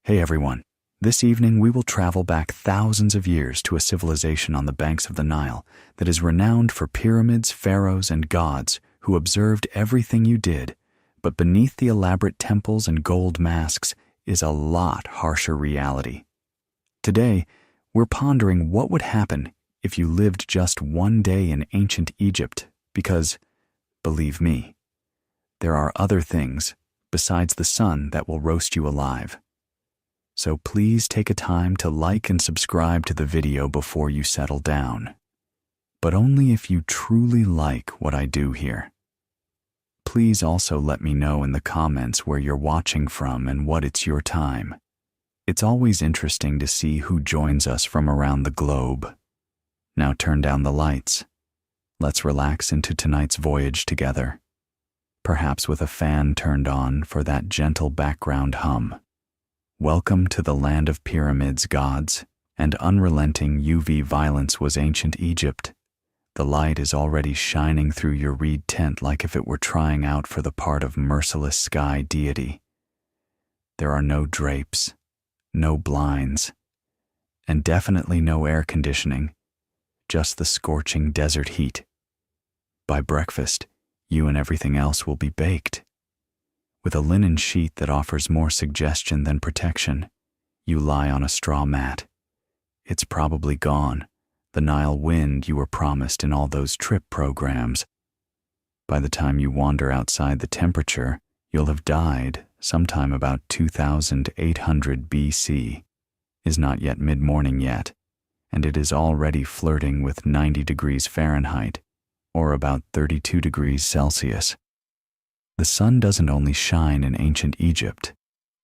Hey everyone, this evening we will travel back thousands of years to a civilization on the banks of the Nile that is renowned for pyramids, pharaohs, and gods who observed everything you did, but beneath the elaborate temples and gold masks is a lot harsher reality. Today, we're pondering what would happen if you lived just one day in ancient Egypt because, believe me, there are other things besides the sun that will roast you alive. So please take a time to like and subscribe to the video before you settle down. But only if you truly like what I do here. Please also let me know in the comments where you're watching from and what it's your time. It's always interesting to see who joins us from around the globe. Now turn down the lights. Let's relax into tonight's voyage together. Perhaps with a fan turned on for that gentle background hum. Welcome to the land of pyramids, gods, and unrelenting UV violence was ancient Egypt. The light is already shining through your reed tent like if it were trying out for the part of merciless sky deity. There are no drapes, no blinds, and definitely no air conditioning, just the scorching desert heat. By breakfast, you and everything else will be baked. With a linen sheet that offers more suggestion than protection, you lie on a straw mat. It's probably gone, the Nile wind you were promised in all those trip programs. By the time you wander outside the temperature, you'll have died sometime about 2800 BC. Is not yet mid-morning yet, and it is already flirting with 90 degrees Fahrenheit, or about 32 degrees Celsius. The sun doesn't only shine in ancient Egypt,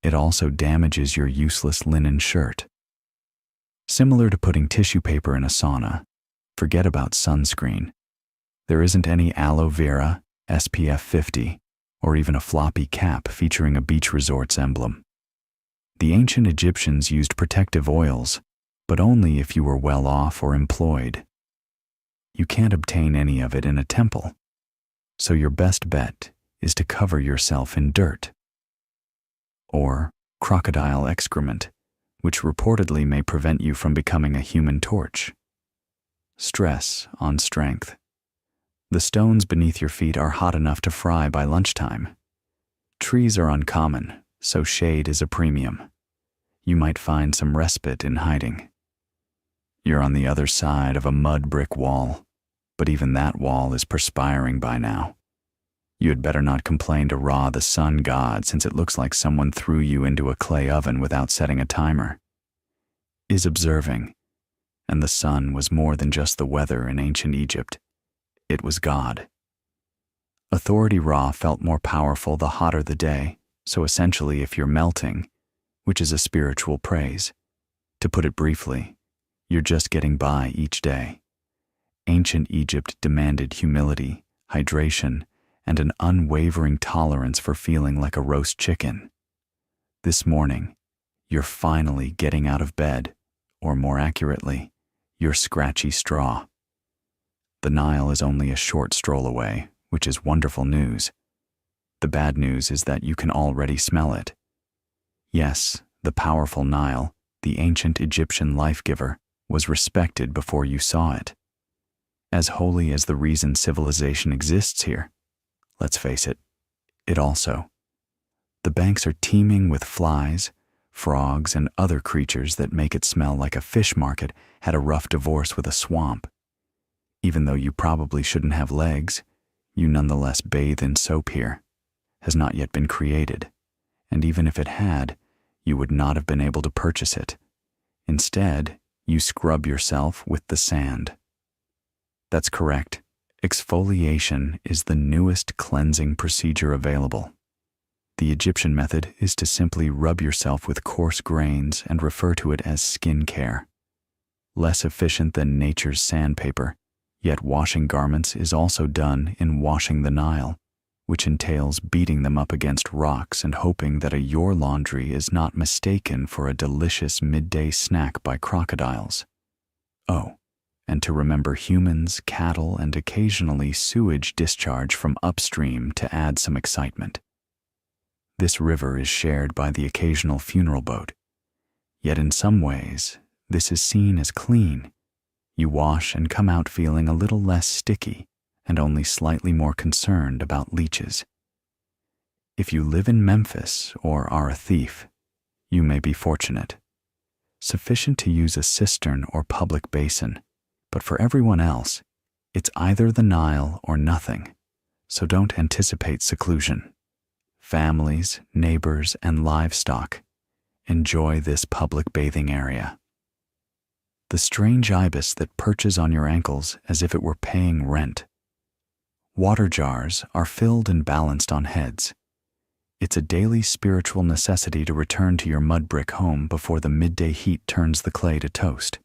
it also damages your useless linen shirt. Similar to putting tissue paper in a sauna, forget about sunscreen. There isn't any aloe vera, SPF 50, or even a floppy cap featuring a beach resort's emblem. The ancient Egyptians used protective oils, but only if you were well off or employed. You can't obtain any of it in a temple, so your best bet is to cover yourself in dirt or crocodile excrement, which reportedly may prevent you from becoming a human torch. Stress on strength. The stones beneath your feet are hot enough to fry by lunchtime. Trees are uncommon, so shade is a premium. You might find some respite in hiding. You're on the other side of a mud brick wall, but even that wall is perspiring by now. You had better not complain to Ra, the sun god, since it looks like someone threw you into a clay oven without setting a timer. Is observing, and the sun was more than just the weather in ancient Egypt. It was God. Authority Ra felt more powerful the hotter the day, so essentially if you're melting, which is a spiritual praise, to put it briefly, you're just getting by each day. Ancient Egypt demanded humility, hydration, and an unwavering tolerance for feeling like a roast chicken. This morning, you're finally getting out of bed, or more accurately, your scratchy straw. The Nile is only a short stroll away, which is wonderful news. The bad news is that you can already smell it. Yes, the powerful Nile, the ancient Egyptian life-giver, was respected before you saw it. As holy as the reason civilization exists here, let's face it, it also. The banks are teeming with flies, frogs, and other creatures that make it smell like a fish market had a rough divorce with a swamp. Even though you probably shouldn't have legs, you nonetheless bathe in soap here. Has not yet been created, and even if it had, you would not have been able to purchase it. Instead, you scrub yourself with the sand. That's correct. Exfoliation is the newest cleansing procedure available. The Egyptian method is to simply rub yourself with coarse grains and refer to it as skin care. Less efficient than nature's sandpaper, yet washing garments is also done in washing the Nile, which entails beating them up against rocks and hoping that your laundry is not mistaken for a delicious midday snack by crocodiles. Oh, and to remember humans, cattle, and occasionally sewage discharge from upstream to add some excitement. This river is shared by the occasional funeral boat, Yet in some ways, this is seen as clean. You wash and come out feeling a little less sticky and only slightly more concerned about leeches. If you live in Memphis or are a thief, you may be fortunate. Sufficient to use a cistern or public basin, but for everyone else, it's either the Nile or nothing, so don't anticipate seclusion. Families, neighbors, and livestock enjoy this public bathing area. The strange ibis that perches on your ankles as if it were paying rent. Water jars are filled and balanced on heads. It's a daily spiritual necessity to return to your mud brick home before the midday heat turns the clay to toast.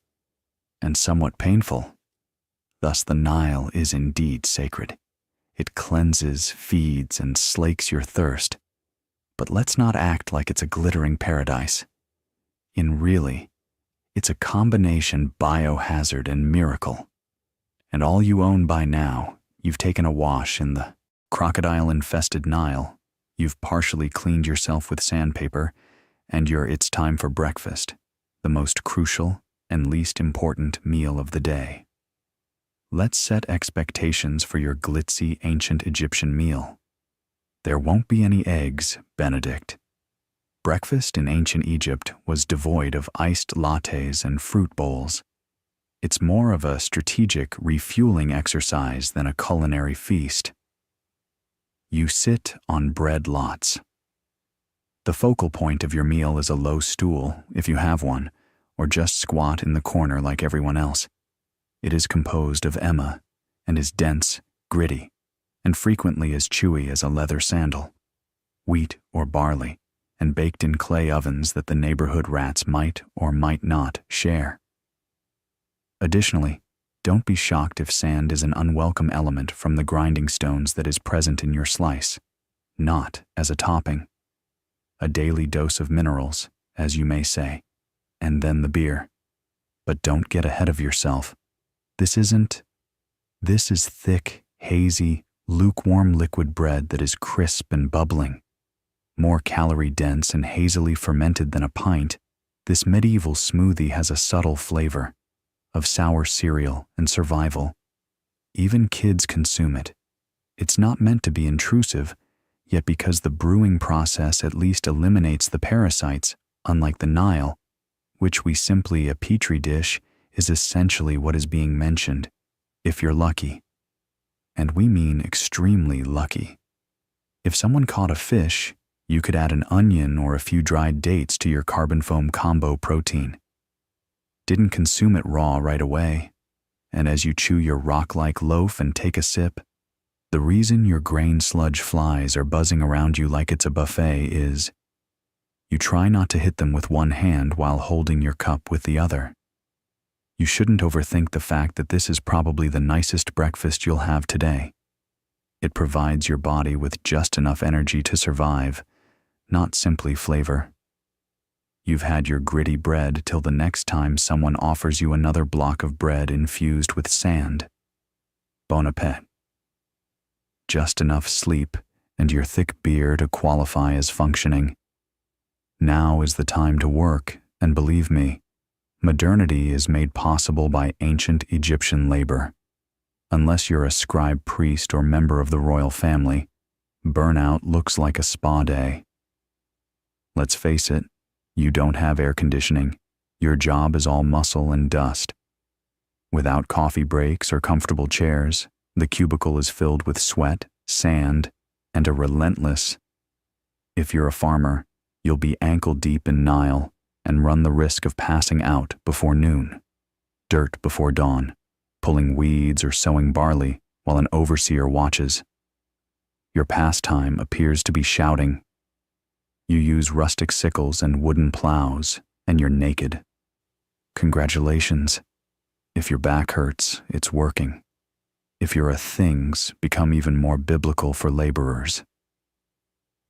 And somewhat painful. Thus the Nile is indeed sacred. It cleanses, feeds, and slakes your thirst. But let's not act like it's a glittering paradise. Really, it's a combination biohazard and miracle. And all you own by now, you've taken a wash in the crocodile-infested Nile, you've partially cleaned yourself with sandpaper, and it's time for breakfast, the most crucial and least important meal of the day. Let's set expectations for your glitzy ancient Egyptian meal. There won't be any eggs, Benedict. Breakfast in ancient Egypt was devoid of iced lattes and fruit bowls. It's more of a strategic refueling exercise than a culinary feast. You sit on bread lots. The focal point of your meal is a low stool, if you have one, or just squat in the corner like everyone else. It is composed of emma, and is dense, gritty, and frequently as chewy as a leather sandal, wheat or barley, and baked in clay ovens that the neighborhood rats might or might not share. Additionally, don't be shocked if sand is an unwelcome element from the grinding stones that is present in your slice, not as a topping. A daily dose of minerals, as you may say, and then the beer. But don't get ahead of yourself. This is thick, hazy, lukewarm liquid bread that is crisp and bubbling. More calorie-dense and hazily fermented than a pint, this medieval smoothie has a subtle flavor of sour cereal and survival. Even kids consume it. It's not meant to be intrusive, yet because the brewing process at least eliminates the parasites, unlike the Nile, which we simply a petri dish, is essentially what is being mentioned, if you're lucky. And we mean extremely lucky. If someone caught a fish, you could add an onion or a few dried dates to your carbon foam combo protein. Didn't consume it raw right away, and as you chew your rock-like loaf and take a sip, the reason your grain sludge flies are buzzing around you like it's a buffet is you try not to hit them with one hand while holding your cup with the other. You shouldn't overthink the fact that this is probably the nicest breakfast you'll have today. It provides your body with just enough energy to survive, not simply flavor. You've had your gritty bread till the next time someone offers you another block of bread infused with sand. Bon appétit. Just enough sleep and your thick beer to qualify as functioning. Now is the time to work, and believe me, modernity is made possible by ancient Egyptian labor. Unless you're a scribe priest or member of the royal family, burnout looks like a spa day. Let's face it, you don't have air conditioning. Your job is all muscle and dust. Without coffee breaks or comfortable chairs, the cubicle is filled with sweat, sand, and a relentless. If you're a farmer, you'll be ankle-deep in Nile and run the risk of passing out before noon, dirt before dawn, pulling weeds or sowing barley while an overseer watches. Your pastime appears to be shouting. You use rustic sickles and wooden plows, and you're naked. Congratulations. If your back hurts, it's working. If you're a things, become even more biblical for laborers.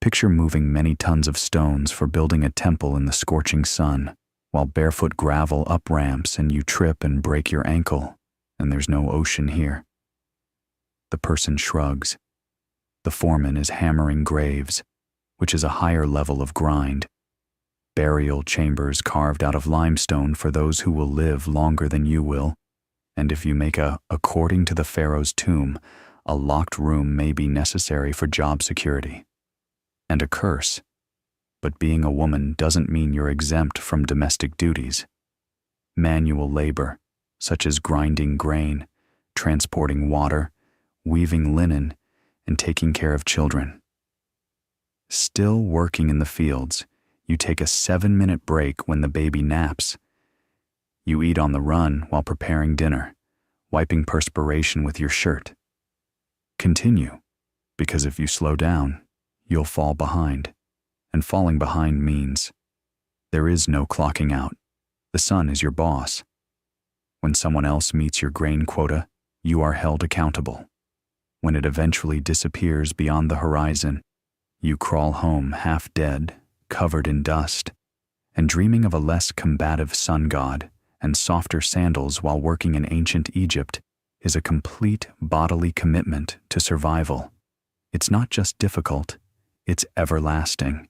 Picture moving many tons of stones for building a temple in the scorching sun, while barefoot gravel up-ramps and you trip and break your ankle, and there's no ocean here. The person shrugs. The foreman is hammering graves, which is a higher level of grind. burial chambers carved out of limestone for those who will live longer than you will, and if you make according to the pharaoh's tomb, a locked room may be necessary for job security. And a curse. But being a woman doesn't mean you're exempt from domestic duties. Manual labor, such as grinding grain, transporting water, weaving linen, and taking care of children. Still working in the fields, you take a 7-minute break when the baby naps. You eat on the run while preparing dinner, wiping perspiration with your shirt. Continue, because if you slow down, you'll fall behind. And falling behind means there is no clocking out. The sun is your boss. When someone else meets your grain quota, you are held accountable. When it eventually disappears beyond the horizon, you crawl home half dead, covered in dust, and dreaming of a less combative sun god and softer sandals while working in ancient Egypt is a complete bodily commitment to survival. It's not just difficult, it's everlasting.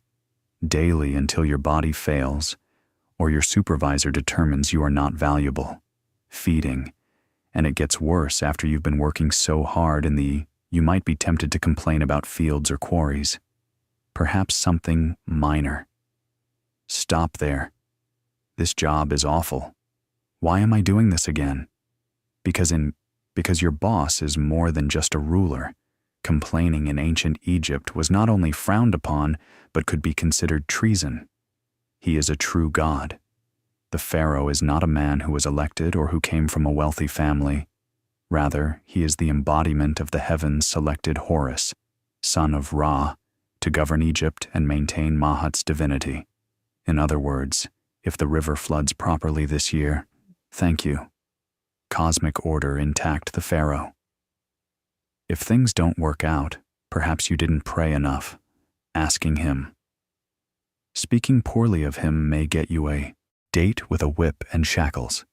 Daily until your body fails, or your supervisor determines you are not valuable. Feeding, and it gets worse after you've been working so hard you might be tempted to complain about fields or quarries. Perhaps something minor. Stop there. This job is awful. Why am I doing this again? Because your boss is more than just a ruler. Complaining in ancient Egypt was not only frowned upon, but could be considered treason. He is a true god. The pharaoh is not a man who was elected or who came from a wealthy family. Rather, he is the embodiment of the heavens selected Horus, son of Ra, to govern Egypt and maintain Mahat's divinity. In other words, if the river floods properly this year, thank you. Cosmic order intact the pharaoh. If things don't work out, perhaps you didn't pray enough, asking him. Speaking poorly of him may get you a date with a whip and shackles.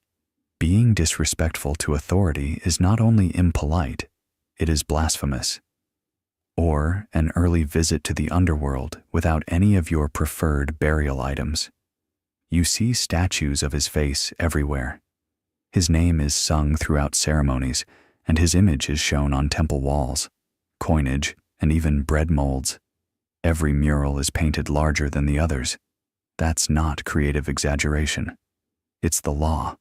Being disrespectful to authority is not only impolite, it is blasphemous. Or an early visit to the underworld without any of your preferred burial items. You see statues of his face everywhere. His name is sung throughout ceremonies, and his image is shown on temple walls, coinage, and even bread molds. Every mural is painted larger than the others. That's not creative exaggeration. It's the law.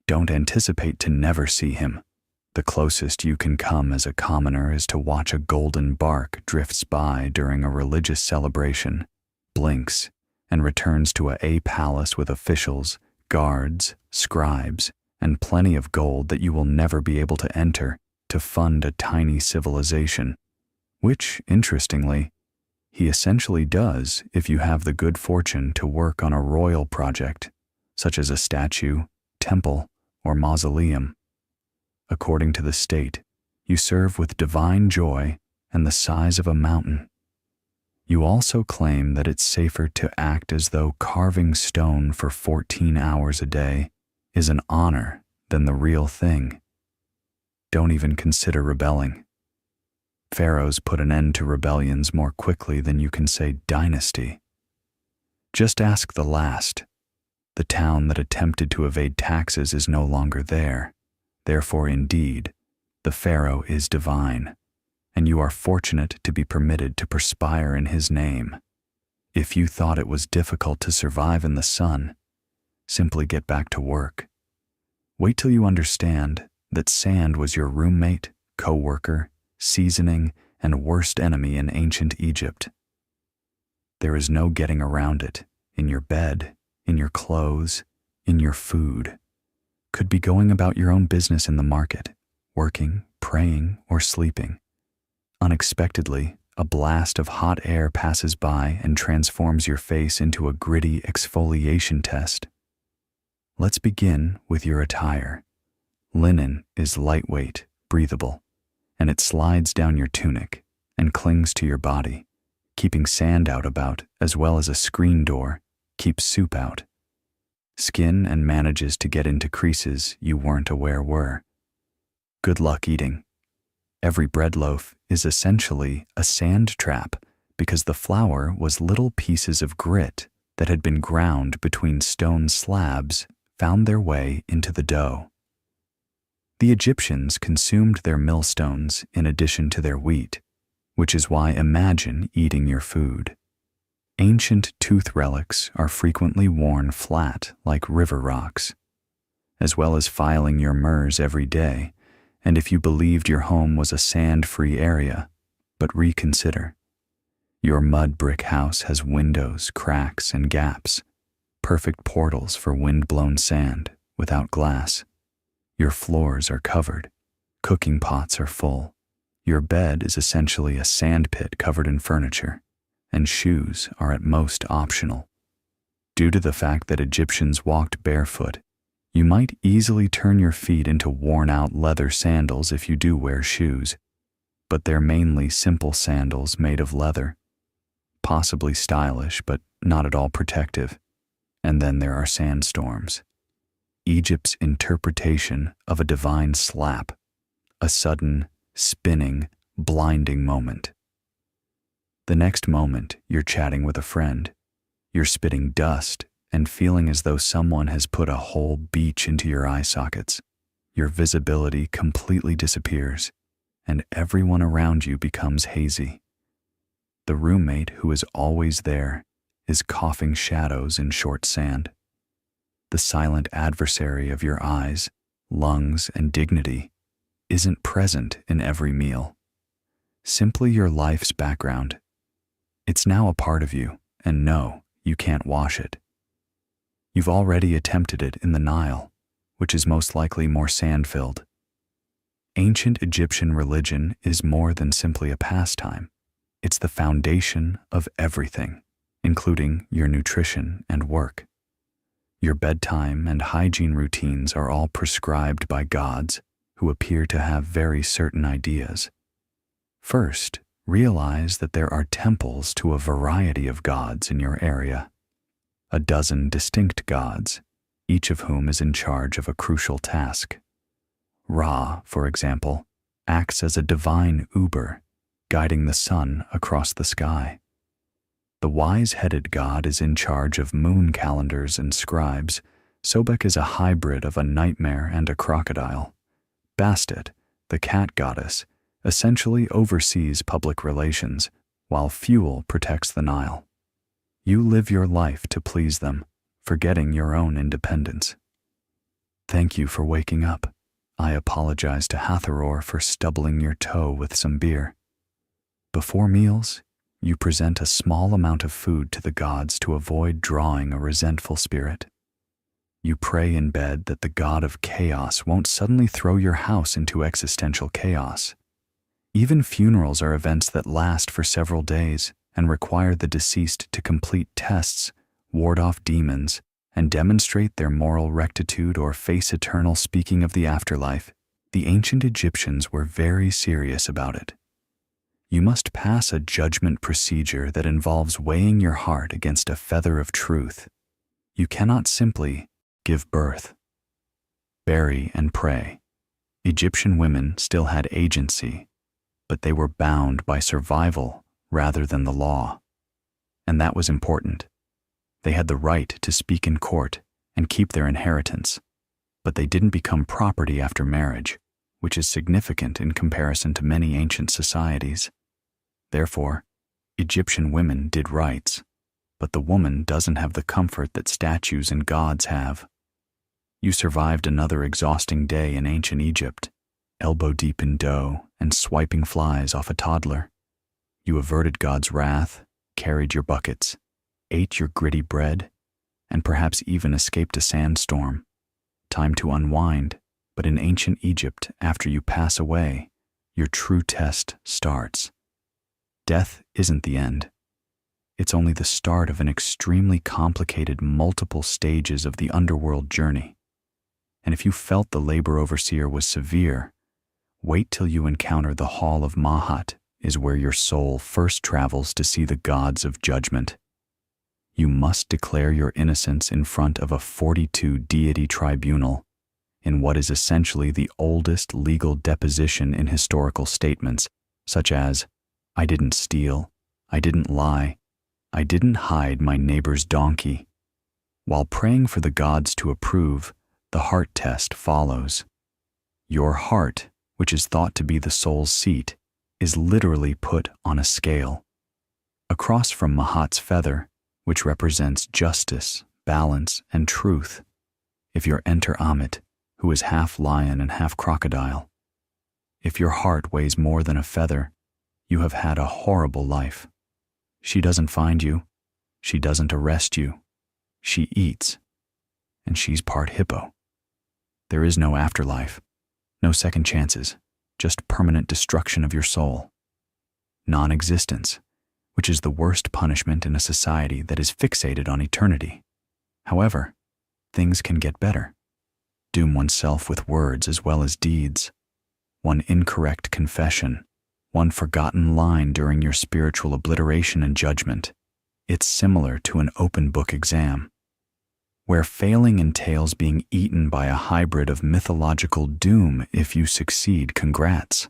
Don't anticipate to never see him. The closest you can come as a commoner is to watch a golden bark drifts by during a religious celebration, blinks, and returns to a palace with officials, guards, scribes, and plenty of gold that you will never be able to enter to fund a tiny civilization, which, interestingly, he essentially does if you have the good fortune to work on a royal project, such as a statue, temple, or mausoleum. According to the state, you serve with divine joy and the size of a mountain. You also claim that it's safer to act as though carving stone for 14 hours a day is an honor than the real thing. Don't even consider rebelling. Pharaohs put an end to rebellions more quickly than you can say dynasty. Just ask the last. The town that attempted to evade taxes is no longer there. Therefore, indeed, the pharaoh is divine, and you are fortunate to be permitted to perspire in his name. If you thought it was difficult to survive in the sun, simply get back to work. Wait till you understand that sand was your roommate, co-worker, seasoning, and worst enemy in ancient Egypt. There is no getting around it. In your bed, in your clothes, in your food. Could be going about your own business in the market, working, praying, or sleeping. Unexpectedly, a blast of hot air passes by and transforms your face into a gritty exfoliation test. Let's begin with your attire. Linen is lightweight, breathable, and it slides down your tunic and clings to your body, keeping sand out about, as well as a screen door keeps soup out. Skin and manages to get into creases you weren't aware were. Good luck eating. Every bread loaf is essentially a sand trap because the flour was little pieces of grit that had been ground between stone slabs found their way into the dough. The Egyptians consumed their millstones in addition to their wheat, which is why imagine eating your food. Ancient tooth relics are frequently worn flat like river rocks, as well as filing your MERS every day, and if you believed your home was a sand-free area, but reconsider. Your mud brick house has windows, cracks, and gaps, perfect portals for wind-blown sand without glass. Your floors are covered, cooking pots are full. Your bed is essentially a sandpit covered in furniture, and shoes are at most optional. Due to the fact that Egyptians walked barefoot, you might easily turn your feet into worn-out leather sandals if you do wear shoes, but they're mainly simple sandals made of leather, possibly stylish but not at all protective. And then there are sandstorms. Egypt's interpretation of a divine slap, a sudden, spinning, blinding moment. The next moment, you're chatting with a friend. You're spitting dust and feeling as though someone has put a whole beach into your eye sockets. Your visibility completely disappears, and everyone around you becomes hazy. The roommate who is always there is coughing shadows in short sand. The silent adversary of your eyes, lungs, and dignity isn't present in every meal. Simply your life's background. It's now a part of you, and no, you can't wash it. You've already attempted it in the Nile, which is most likely more sand-filled. Ancient Egyptian religion is more than simply a pastime. It's the foundation of everything, including your nutrition and work. Your bedtime and hygiene routines are all prescribed by gods who appear to have very certain ideas. First, realize that there are temples to a variety of gods in your area. A dozen distinct gods, each of whom is in charge of a crucial task. Ra, for example, acts as a divine Uber, guiding the sun across the sky. The wise-headed god is in charge of moon calendars and scribes. Sobek is a hybrid of a nightmare and a crocodile. Bastet, the cat goddess, essentially oversees public relations, while Fuel protects the Nile. You live your life to please them, forgetting your own independence. Thank you for waking up. I apologize to Hathor for stubbling your toe with some beer. Before meals, you present a small amount of food to the gods to avoid drawing a resentful spirit. You pray in bed that the god of chaos won't suddenly throw your house into existential chaos. Even funerals are events that last for several days and require the deceased to complete tests, ward off demons, and demonstrate their moral rectitude or face eternal. Speaking of the afterlife, the ancient Egyptians were very serious about it. You must pass a judgment procedure that involves weighing your heart against a feather of truth. You cannot simply give birth. Bury and pray. Egyptian women still had agency, but they were bound by survival rather than the law. And that was important. They had the right to speak in court and keep their inheritance, but they didn't become property after marriage, which is significant in comparison to many ancient societies. Therefore, Egyptian women did rights, but the woman doesn't have the comfort that statues and gods have. You survived another exhausting day in ancient Egypt, elbow deep in dough and swiping flies off a toddler. You averted God's wrath, carried your buckets, ate your gritty bread, and perhaps even escaped a sandstorm. Time to unwind, but in ancient Egypt, after you pass away, your true test starts. Death isn't the end. It's only the start of an extremely complicated multiple stages of the underworld journey. And if you felt the labor overseer was severe, wait till you encounter the Hall of Mahat, is where your soul first travels to see the gods of judgment. You must declare your innocence in front of a 42-deity tribunal in what is essentially the oldest legal deposition in historical statements, such as, I didn't steal, I didn't lie, I didn't hide my neighbor's donkey. While praying for the gods to approve, the heart test follows. Your heart, which is thought to be the soul's seat, is literally put on a scale. Across from Mahat's feather, which represents justice, balance, and truth, if you enter Amit, who is half lion and half crocodile. If your heart weighs more than a feather, you have had a horrible life. She doesn't find you. She doesn't arrest you. She eats. And she's part hippo. There is no afterlife, no second chances, just permanent destruction of your soul. Non-existence, which is the worst punishment in a society that is fixated on eternity. However, things can get better. Doom oneself with words as well as deeds. One incorrect confession, one forgotten line during your spiritual obliteration and judgment. It's similar to an open book exam, where failing entails being eaten by a hybrid of mythological doom. If you succeed, congrats.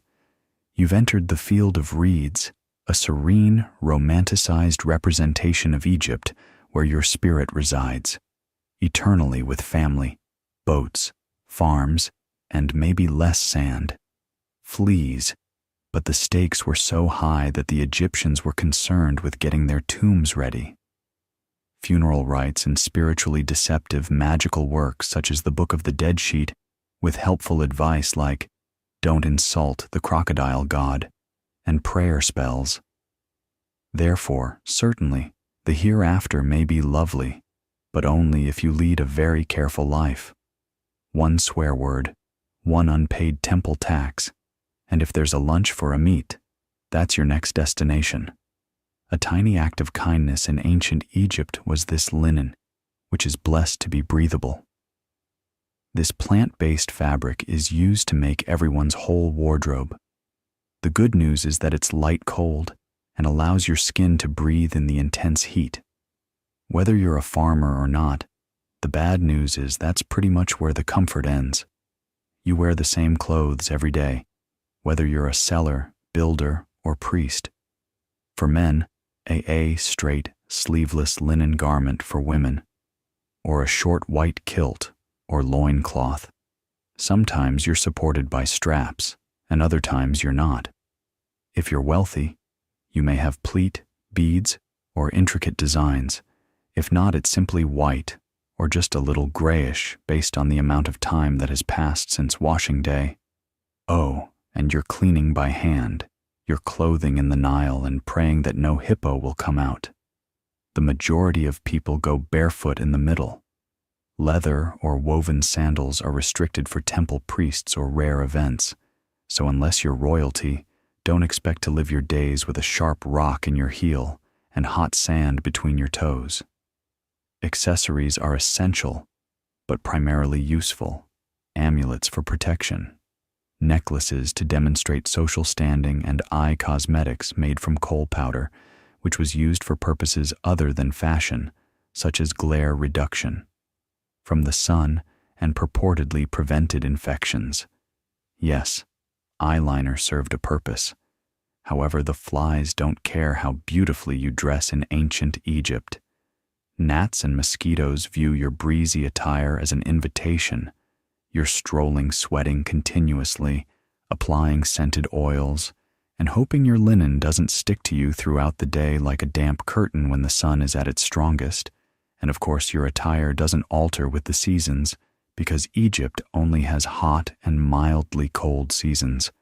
You've entered the field of reeds, a serene, romanticized representation of Egypt where your spirit resides, eternally with family, boats, farms, and maybe less sand. Fleas, but the stakes were so high that the Egyptians were concerned with getting their tombs ready. Funeral rites and spiritually deceptive magical works such as the Book of the Dead sheet, with helpful advice like, don't insult the crocodile god, and prayer spells. Therefore, certainly, the hereafter may be lovely, but only if you lead a very careful life. One swear word, one unpaid temple tax, and if there's a lunch for a meat, that's your next destination. A tiny act of kindness in ancient Egypt was this linen, which is blessed to be breathable. This plant-based fabric is used to make everyone's whole wardrobe. The good news is that it's light cold and allows your skin to breathe in the intense heat. Whether you're a farmer or not, the bad news is that's pretty much where the comfort ends. You wear the same clothes every day, whether you're a seller, builder, or priest. For men, a straight, sleeveless linen garment for women, or a short white kilt or loincloth. Sometimes you're supported by straps, and other times you're not. If you're wealthy, you may have pleat, beads, or intricate designs. If not, it's simply white, or just a little grayish based on the amount of time that has passed since washing day. Oh, and you're cleaning by hand, you're clothing in the Nile and praying that no hippo will come out. The majority of people go barefoot in the middle. Leather or woven sandals are restricted for temple priests or rare events, so unless you're royalty, don't expect to live your days with a sharp rock in your heel and hot sand between your toes. Accessories are essential, but primarily useful. Amulets for protection, necklaces to demonstrate social standing, and eye cosmetics made from coal powder, which was used for purposes other than fashion, such as glare reduction from the sun and purportedly prevented infections. Yes, eyeliner served a purpose. However, the flies don't care how beautifully you dress in ancient Egypt. Gnats and mosquitoes view your breezy attire as an invitation. You're strolling, sweating continuously, applying scented oils, and hoping your linen doesn't stick to you throughout the day like a damp curtain when the sun is at its strongest. And of course, your attire doesn't alter with the seasons, because Egypt only has hot and mildly cold seasons.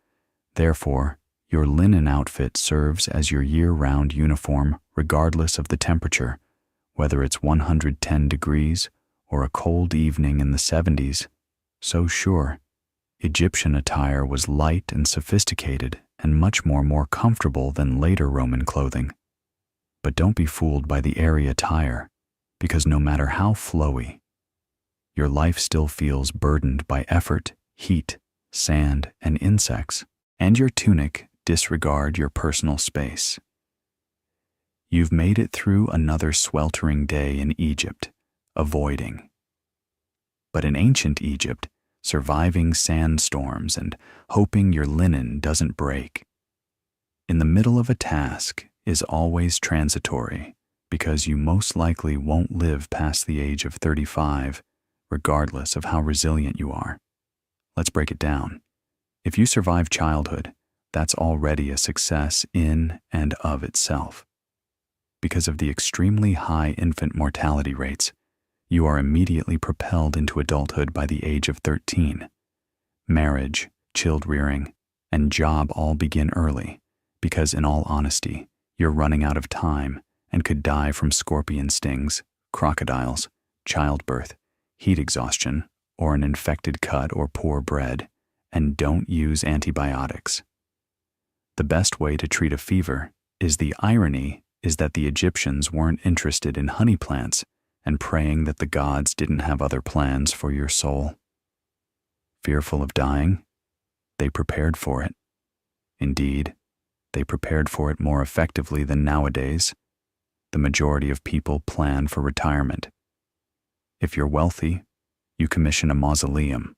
Therefore, your linen outfit serves as your year-round uniform regardless of the temperature, whether it's 110 degrees or a cold evening in the 70s. So sure, Egyptian attire was light and sophisticated and much more comfortable than later Roman clothing. But don't be fooled by the airy attire, because no matter how flowy, your life still feels burdened by effort, heat, sand, and insects, and your tunic disregard your personal space. You've made it through another sweltering day in Egypt, avoiding. But in ancient Egypt, surviving sandstorms and hoping your linen doesn't break. In the middle of a task is always transitory, because you most likely won't live past the age of 35, regardless of how resilient you are. Let's break it down. If you survive childhood, that's already a success in and of itself. Because of the extremely high infant mortality rates, you are immediately propelled into adulthood by the age of 13. Marriage, child rearing, and job all begin early, because in all honesty, you're running out of time and could die from scorpion stings, crocodiles, childbirth, heat exhaustion, or an infected cut or poor bread, and don't use antibiotics. The best way to treat a fever is the irony is that the Egyptians weren't interested in honey plants and praying that the gods didn't have other plans for your soul. Fearful of dying? They prepared for it. Indeed, they prepared for it more effectively than nowadays. The majority of people plan for retirement. If you're wealthy, you commission a mausoleum.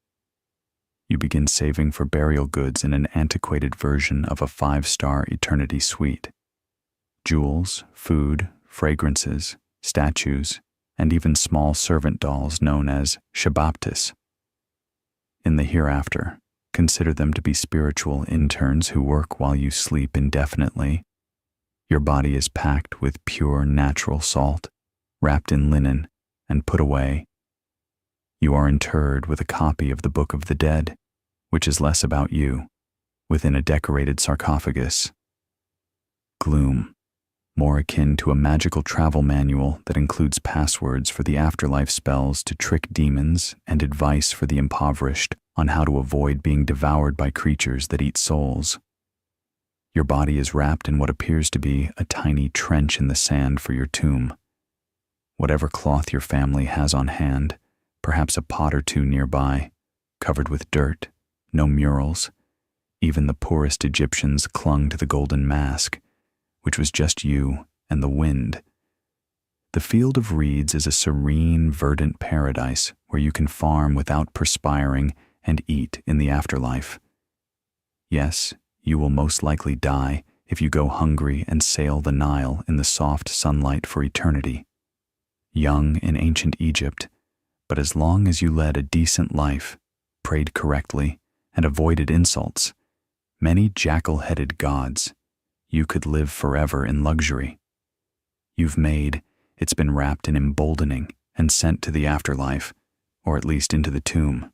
You begin saving for burial goods in an antiquated version of a 5-star eternity suite. Jewels, food, fragrances, statues, and even small servant dolls known as shabaptis. In the hereafter, consider them to be spiritual interns who work while you sleep indefinitely. Your body is packed with pure natural salt, wrapped in linen, and put away. You are interred with a copy of the Book of the Dead, which is less about you, within a decorated sarcophagus. Gloom, more akin to a magical travel manual that includes passwords for the afterlife spells to trick demons and advice for the impoverished on how to avoid being devoured by creatures that eat souls. Your body is wrapped in what appears to be a tiny trench in the sand for your tomb. Whatever cloth your family has on hand, perhaps a pot or two nearby, covered with dirt, no murals. Even the poorest Egyptians clung to the golden mask, which was just you and the wind. The field of reeds is a serene, verdant paradise where you can farm without perspiring and eat in the afterlife. Yes, you will most likely die if you go hungry and sail the Nile in the soft sunlight for eternity. Young in ancient Egypt, but as long as you led a decent life, prayed correctly, and avoided insults, many jackal-headed gods, you could live forever in luxury. You've made, it's been wrapped in emboldening and sent to the afterlife, or at least into the tomb.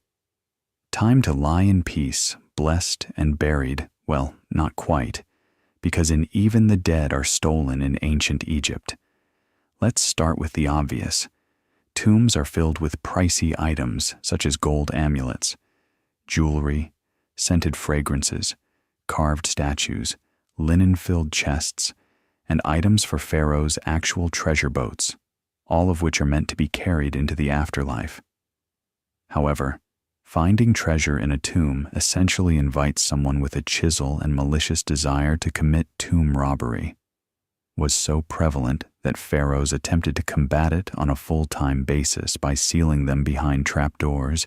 Time to lie in peace, blessed and buried, well, not quite, because even the dead are stolen in ancient Egypt. Let's start with the obvious. Tombs are filled with pricey items such as gold amulets, jewelry, scented fragrances, carved statues, linen-filled chests, and items for pharaohs' actual treasure boats, all of which are meant to be carried into the afterlife. However, finding treasure in a tomb essentially invites someone with a chisel and malicious desire to commit tomb robbery. Was so prevalent that pharaohs attempted to combat it on a full-time basis by sealing them behind trapdoors,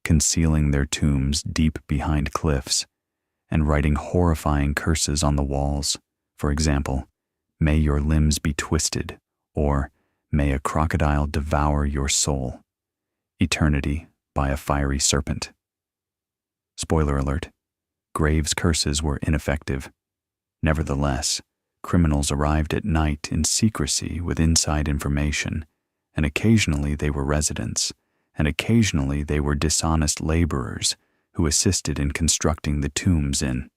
concealing their tombs deep behind cliffs, and writing horrifying curses on the walls. For example, "May your limbs be twisted," or "May a crocodile devour your soul." Eternity by a fiery serpent. Spoiler alert, Graves' curses were ineffective. Nevertheless, criminals arrived at night in secrecy with inside information, and occasionally they were residents, and occasionally they were dishonest laborers who assisted in constructing the tombs in.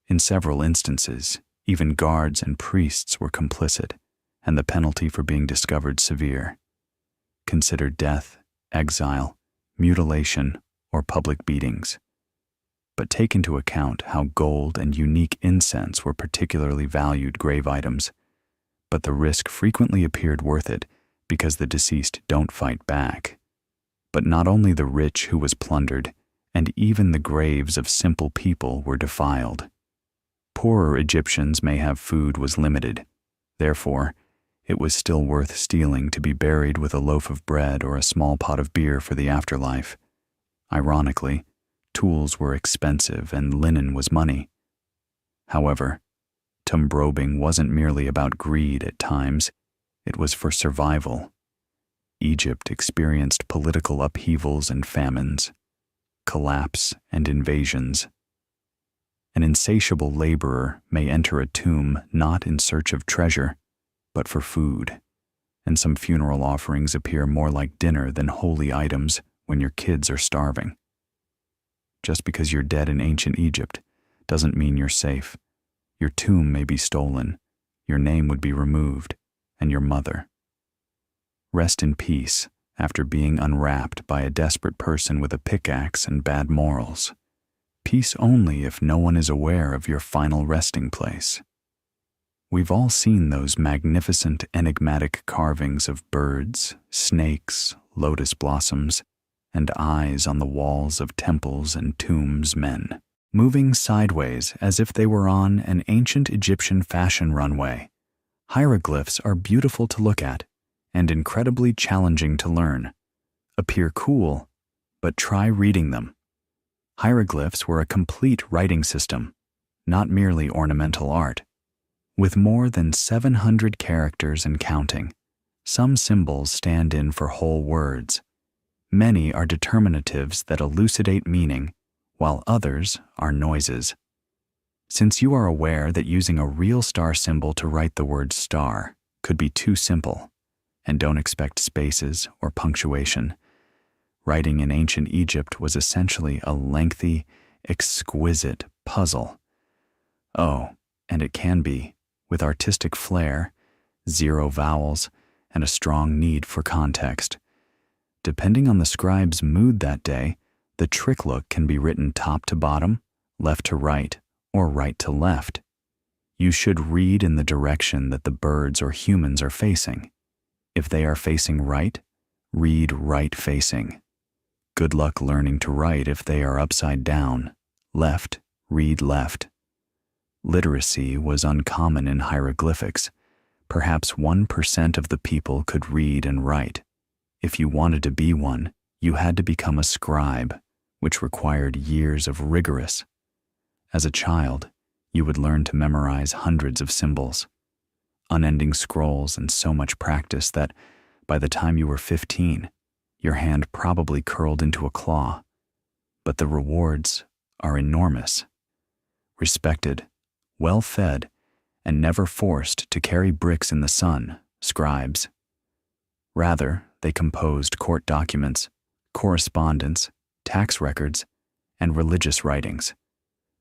In several instances, even guards and priests were complicit, and the penalty for being discovered severe. Consider death, exile, mutilation, or public beatings. But take into account how gold and unique incense were particularly valued grave items, but the risk frequently appeared worth it because the deceased don't fight back. But not only the rich who was plundered, and even the graves of simple people were defiled. Poorer Egyptians may have food was limited. Therefore, it was still worth stealing to be buried with a loaf of bread or a small pot of beer for the afterlife. Ironically, tools were expensive and linen was money. However, tomb robing wasn't merely about greed at times, It was for survival. Egypt experienced political upheavals and famines, collapse and invasions. An insatiable laborer may enter a tomb not in search of treasure, but for food, and some funeral offerings appear more like dinner than holy items when your kids are starving. Just because you're dead in ancient Egypt doesn't mean you're safe. Your tomb may be stolen, your name would be removed, and your mother. Rest in peace after being unwrapped by a desperate person with a pickaxe and bad morals. Peace only if no one is aware of your final resting place. We've all seen those magnificent, enigmatic carvings of birds, snakes, lotus blossoms, and eyes on the walls of temples and tombs men, moving sideways as if they were on an ancient Egyptian fashion runway. Hieroglyphs are beautiful to look at and incredibly challenging to learn. Appear cool, but try reading them. Hieroglyphs were a complete writing system, not merely ornamental art. With more than 700 characters and counting, some symbols stand in for whole words. Many are determinatives that elucidate meaning, while others are noises. Since you are aware that using a real star symbol to write the word star could be too simple, and don't expect spaces or punctuation, writing in ancient Egypt was essentially a lengthy, exquisite puzzle. Oh, and it can be, with artistic flair, 0 vowels, and a strong need for context. Depending on the scribe's mood that day, the trick look can be written top to bottom, left to right, or right to left. You should read in the direction that the birds or humans are facing. If they are facing right, read right facing. Good luck learning to write if they are upside down. Left, read left. Literacy was uncommon in hieroglyphics. Perhaps 1% of the people could read and write. If you wanted to be one, you had to become a scribe, which required years of rigorous. As a child, you would learn to memorize hundreds of symbols, unending scrolls, and so much practice that by the time you were 15, your hand probably curled into a claw. But the rewards are enormous. Respected, well-fed, and never forced to carry bricks in the sun, scribes. Rather, they composed court documents, correspondence, tax records, and religious writings.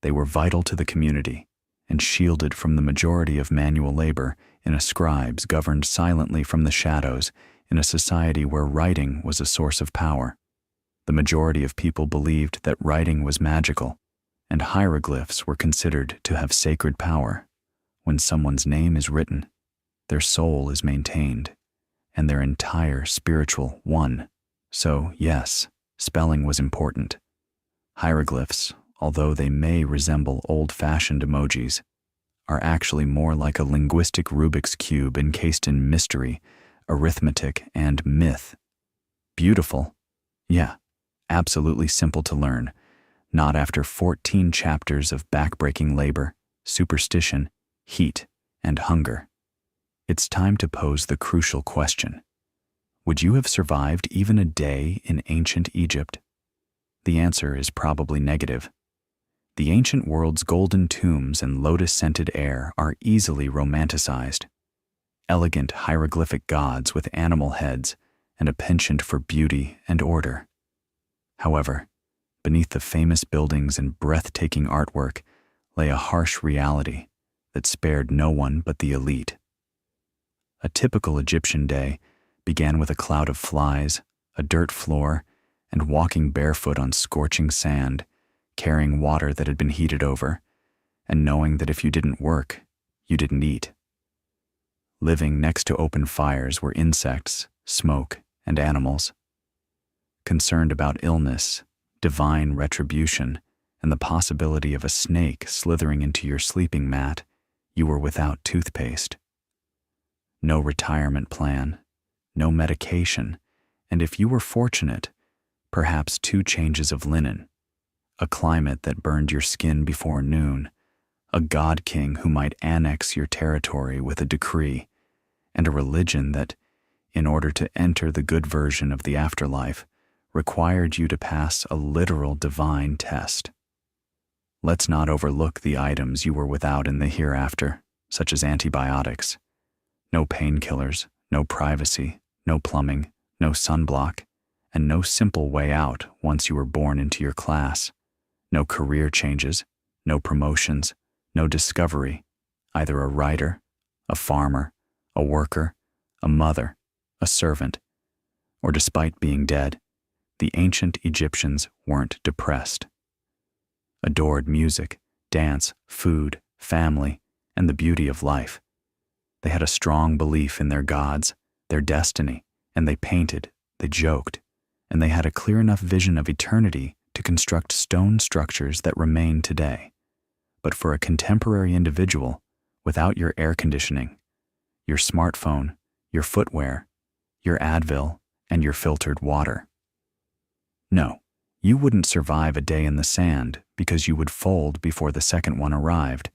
They were vital to the community and shielded from the majority of manual labor in a scribes governed silently from the shadows in a society where writing was a source of power. The majority of people believed that writing was magical, and hieroglyphs were considered to have sacred power. When someone's name is written, their soul is maintained, and their entire spiritual one. So, yes, spelling was important. Hieroglyphs, although they may resemble old-fashioned emojis, are actually more like a linguistic Rubik's Cube encased in mystery, arithmetic, and myth. Beautiful? Yeah, absolutely simple to learn, not after 14 chapters of backbreaking labor, superstition, heat, and hunger. It's time to pose the crucial question. Would you have survived even a day in ancient Egypt? The answer is probably negative. The ancient world's golden tombs and lotus-scented air are easily romanticized. Elegant hieroglyphic gods with animal heads and a penchant for beauty and order. However, beneath the famous buildings and breathtaking artwork lay a harsh reality that spared no one but the elite. A typical Egyptian day began with a cloud of flies, a dirt floor, and walking barefoot on scorching sand, carrying water that had been heated over, and knowing that if you didn't work, you didn't eat. Living next to open fires were insects, smoke, and animals. Concerned about illness, divine retribution, and the possibility of a snake slithering into your sleeping mat, you were without toothpaste. No retirement plan, no medication, and if you were fortunate, perhaps 2 changes of linen, a climate that burned your skin before noon, a god king who might annex your territory with a decree, and a religion that, in order to enter the good version of the afterlife, required you to pass a literal divine test. Let's not overlook the items you were without in the hereafter, such as antibiotics. No painkillers, no privacy, no plumbing, no sunblock, and no simple way out once you were born into your class. No career changes, no promotions, no discovery, either a writer, a farmer, a worker, a mother, a servant, or despite being dead, the ancient Egyptians weren't depressed. Adored music, dance, food, family, and the beauty of life. They had a strong belief in their gods, their destiny, and they painted, they joked, and they had a clear enough vision of eternity to construct stone structures that remain today. But for a contemporary individual, without your air conditioning, your smartphone, your footwear, your Advil, and your filtered water, no, you wouldn't survive a day in the sand because you would fold before the second one arrived.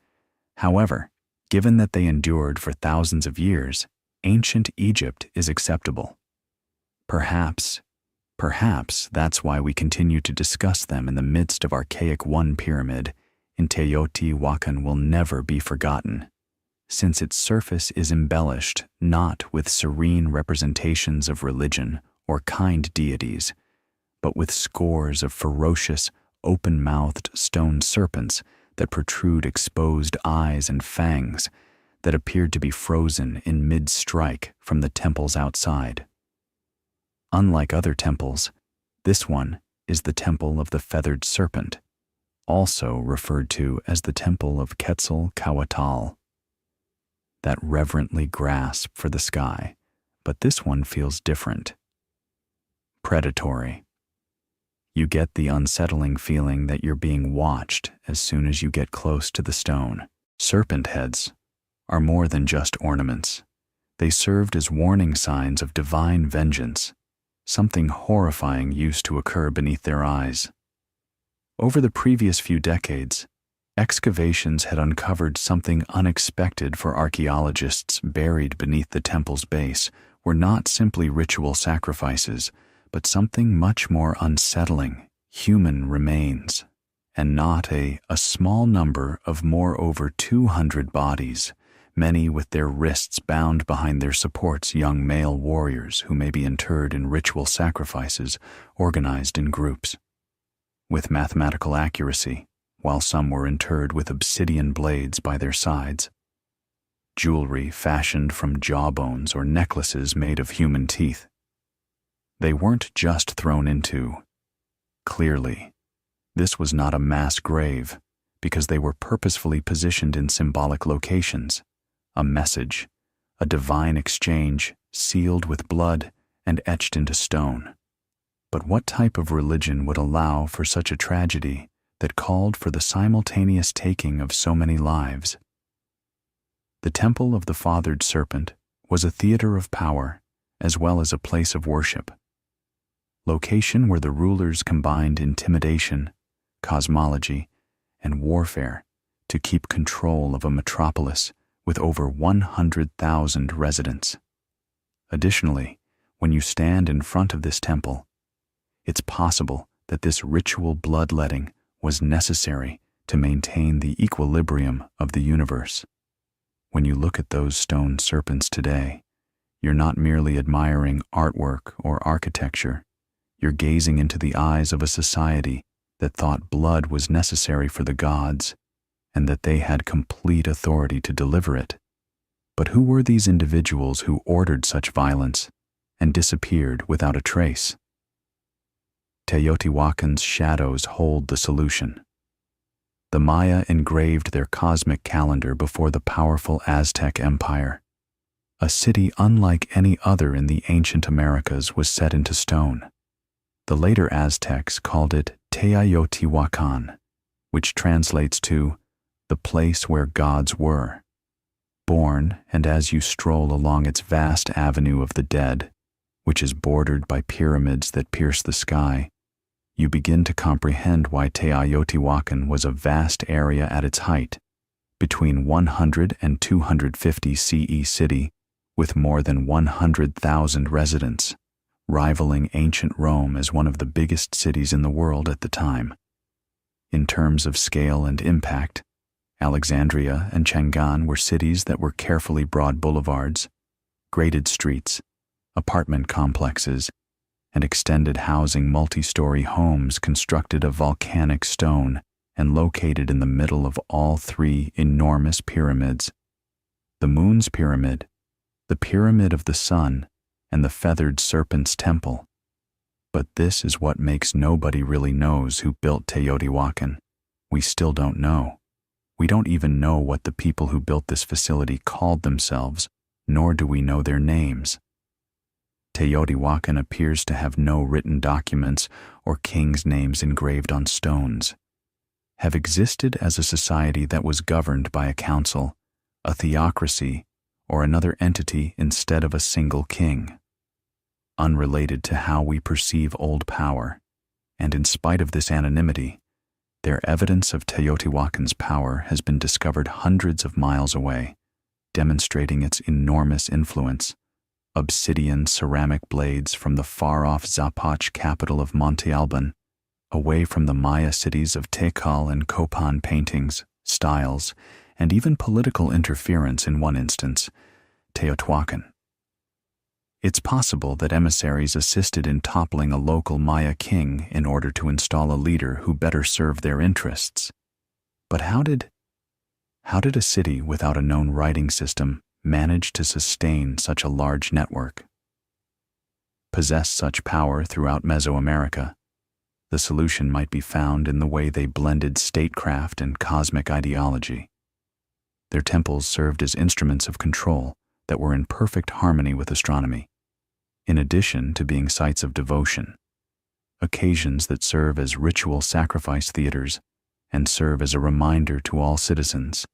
However, given that they endured for thousands of years, ancient Egypt is acceptable. Perhaps that's why we continue to discuss them in the midst of archaic one pyramid in Teotihuacan will never be forgotten, since its surface is embellished not with serene representations of religion or kind deities, but with scores of ferocious, open-mouthed stone serpents that protrude exposed eyes and fangs that appeared to be frozen in mid-strike from the temples outside. Unlike other temples, this one is the Temple of the Feathered Serpent, also referred to as the Temple of Quetzalcoatl, that reverently grasp for the sky, but this one feels different. Predatory. You get the unsettling feeling that you're being watched as soon as you get close to the stone. Serpent heads are more than just ornaments. They served as warning signs of divine vengeance. Something horrifying used to occur beneath their eyes. Over the previous few decades, excavations had uncovered something unexpected for archaeologists. Buried beneath the temple's base were not simply ritual sacrifices, but something much more unsettling, human remains, and not a small number of over 200 bodies, many with their wrists bound behind their supports, young male warriors who may be interred in ritual sacrifices organized in groups. With mathematical accuracy, while some were interred with obsidian blades by their sides. Jewelry fashioned from jawbones or necklaces made of human teeth. They weren't just thrown into. Clearly, this was not a mass grave, because they were purposefully positioned in symbolic locations. A message, a divine exchange, sealed with blood and etched into stone. But what type of religion would allow for such a tragedy that called for the simultaneous taking of so many lives? The Temple of the Feathered Serpent was a theater of power as well as a place of worship. Location where the rulers combined intimidation, cosmology, and warfare to keep control of a metropolis with over 100,000 residents. Additionally, when you stand in front of this temple, it's possible that this ritual bloodletting was necessary to maintain the equilibrium of the universe. When you look at those stone serpents today, you're not merely admiring artwork or architecture. You're gazing into the eyes of a society that thought blood was necessary for the gods and that they had complete authority to deliver it. But who were these individuals who ordered such violence and disappeared without a trace? Teotihuacan's shadows hold the solution. The Maya engraved their cosmic calendar before the powerful Aztec Empire. A city unlike any other in the ancient Americas was set into stone. The later Aztecs called it Teotihuacan, which translates to the place where gods were. Born, and as you stroll along its vast avenue of the dead, which is bordered by pyramids that pierce the sky, you begin to comprehend why Teotihuacan was a vast area at its height, between 100 and 250 CE city, with more than 100,000 residents, rivaling ancient Rome as one of the biggest cities in the world at the time. In terms of scale and impact, Alexandria and Chang'an were cities that were carefully broad boulevards, graded streets, apartment complexes, and extended housing multi-story homes constructed of volcanic stone and located in the middle of all three enormous pyramids: the Moon's Pyramid, the Pyramid of the Sun, and the Feathered Serpent's Temple. But this is what makes nobody really knows who built Teotihuacan. We still don't know. We don't even know what the people who built this facility called themselves, nor do we know their names. Teotihuacan appears to have no written documents or kings' names engraved on stones, have existed as a society that was governed by a council, a theocracy, or another entity instead of a single king. Unrelated to how we perceive old power, and in spite of this anonymity, their evidence of Teotihuacan's power has been discovered hundreds of miles away, demonstrating its enormous influence. Obsidian ceramic blades from the far-off Zapach capital of Monte Alban, away from the Maya cities of Tikal and Copan paintings, styles, and even political interference in one instance, Teotihuacan. It's possible that emissaries assisted in toppling a local Maya king in order to install a leader who better served their interests. But how did a city without a known writing system manage to sustain such a large network? Possess such power throughout Mesoamerica? The solution might be found in the way they blended statecraft and cosmic ideology. Their temples served as instruments of control that were in perfect harmony with astronomy, in addition to being sites of devotion, occasions that serve as ritual sacrifice theaters and serve as a reminder to all citizens.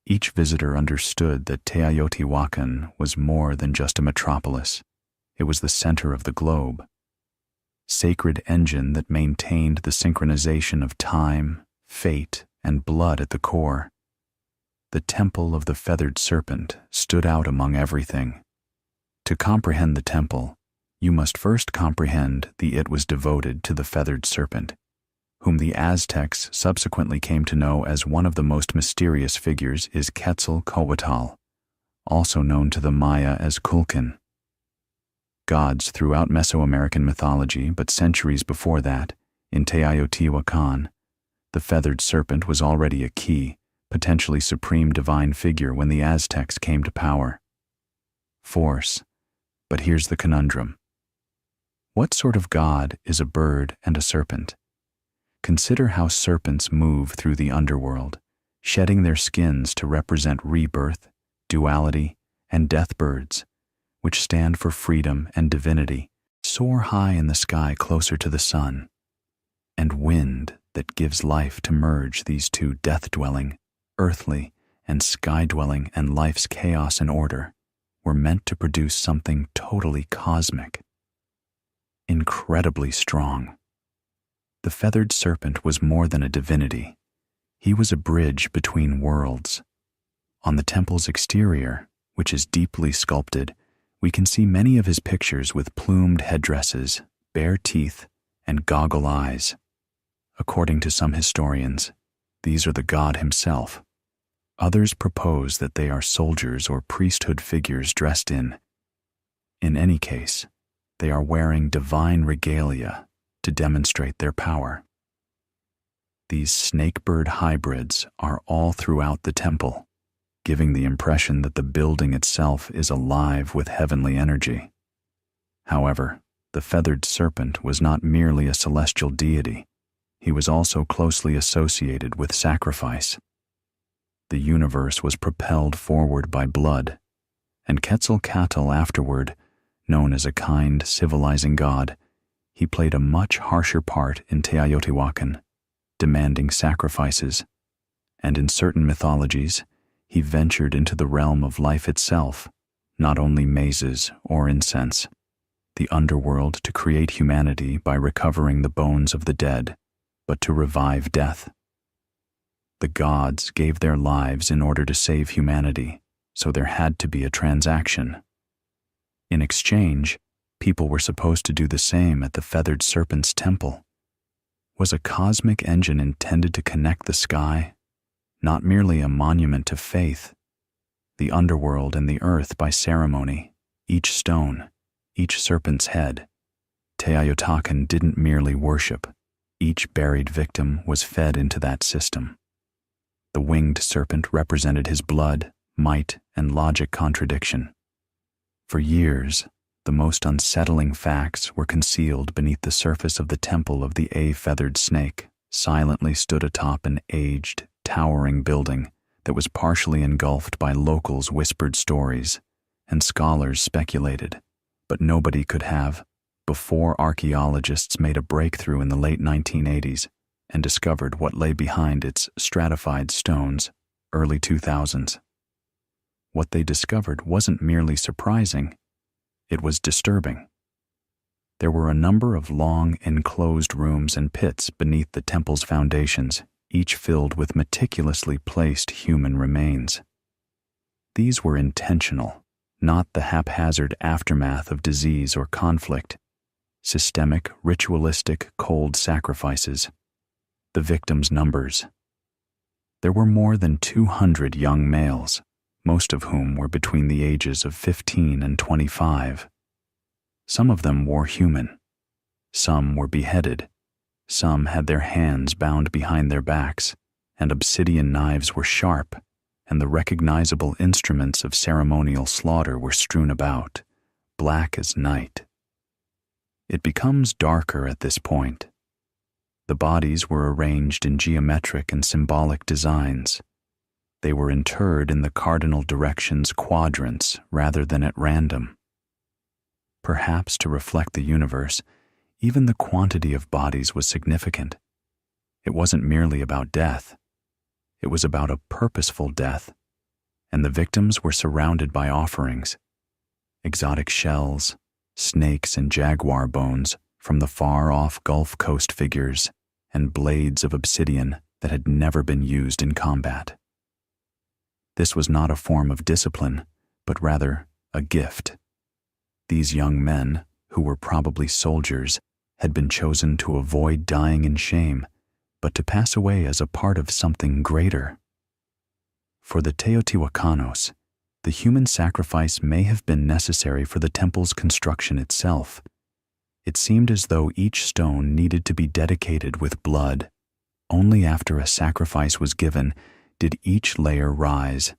Each visitor understood that Teotihuacan was more than just a metropolis. It was the center of the globe, sacred engine that maintained the synchronization of time, fate, and blood at the core. The temple of the feathered serpent stood out among everything. To comprehend the temple, you must first comprehend it was devoted to the feathered serpent, whom the Aztecs subsequently came to know as one of the most mysterious figures is Quetzalcoatl, also known to the Maya as Kulkan. Gods throughout Mesoamerican mythology, but centuries before that, in Teotihuacan, the feathered serpent was already a key, potentially supreme divine figure when the Aztecs came to power. Force. But here's the conundrum. What sort of god is a bird and a serpent? Consider how serpents move through the underworld, shedding their skins to represent rebirth, duality, and death. Birds, which stand for freedom and divinity, soar high in the sky closer to the sun, and wind that gives life to merge these two death-dwelling, earthly, and sky-dwelling and life's chaos and order, were meant to produce something totally cosmic, incredibly strong. The feathered serpent was more than a divinity. He was a bridge between worlds. On the temple's exterior, which is deeply sculpted, we can see many of his pictures with plumed headdresses, bare teeth, and goggle eyes. According to some historians, these are the god himself. Others propose that they are soldiers or priesthood figures dressed in any case, they are wearing divine regalia to demonstrate their power. These snake-bird hybrids are all throughout the temple, giving the impression that the building itself is alive with heavenly energy. However, the feathered serpent was not merely a celestial deity. He was also closely associated with sacrifice. The universe was propelled forward by blood, and Quetzalcoatl afterward, known as a kind, civilizing god, he played a much harsher part in Teotihuacan, demanding sacrifices, and in certain mythologies, he ventured into the realm of life itself, not only mazes or incense, the underworld to create humanity by recovering the bones of the dead, but to revive death. The gods gave their lives in order to save humanity, so there had to be a transaction. In exchange, people were supposed to do the same at the Feathered Serpent's temple. Was a cosmic engine intended to connect the sky, not merely a monument to faith, the underworld and the earth by ceremony, each stone, each serpent's head? Teotihuacan didn't merely worship. Each buried victim was fed into that system. The winged serpent represented his blood, might, and logic contradiction. For years, the most unsettling facts were concealed beneath the surface of the temple of the feathered snake, silently stood atop an aged, towering building that was partially engulfed by locals' whispered stories, and scholars speculated, but nobody could have, before archaeologists made a breakthrough in the late 1980s and discovered what lay behind its stratified stones, early 2000s. What they discovered wasn't merely surprising, it was disturbing. There were a number of long, enclosed rooms and pits beneath the temple's foundations, each filled with meticulously placed human remains. These were intentional, not the haphazard aftermath of disease or conflict. Systemic, ritualistic, cold sacrifices. The victims' numbers. There were more than 200 young males, most of whom were between the ages of 15 and 25. Some of them wore human. Some were beheaded. Some had their hands bound behind their backs, and obsidian knives were sharp, and the recognizable instruments of ceremonial slaughter were strewn about, black as night. It becomes darker at this point. The bodies were arranged in geometric and symbolic designs. They were interred in the cardinal directions quadrants rather than at random. Perhaps to reflect the universe, even the quantity of bodies was significant. It wasn't merely about death. It was about a purposeful death, and the victims were surrounded by offerings, exotic shells, snakes and jaguar bones from the far-off Gulf Coast figures, and blades of obsidian that had never been used in combat. This was not a form of discipline, but rather a gift. These young men, who were probably soldiers, had been chosen to avoid dying in shame, but to pass away as a part of something greater. For the Teotihuacanos, the human sacrifice may have been necessary for the temple's construction itself. It seemed as though each stone needed to be dedicated with blood. Only after a sacrifice was given did each layer rise.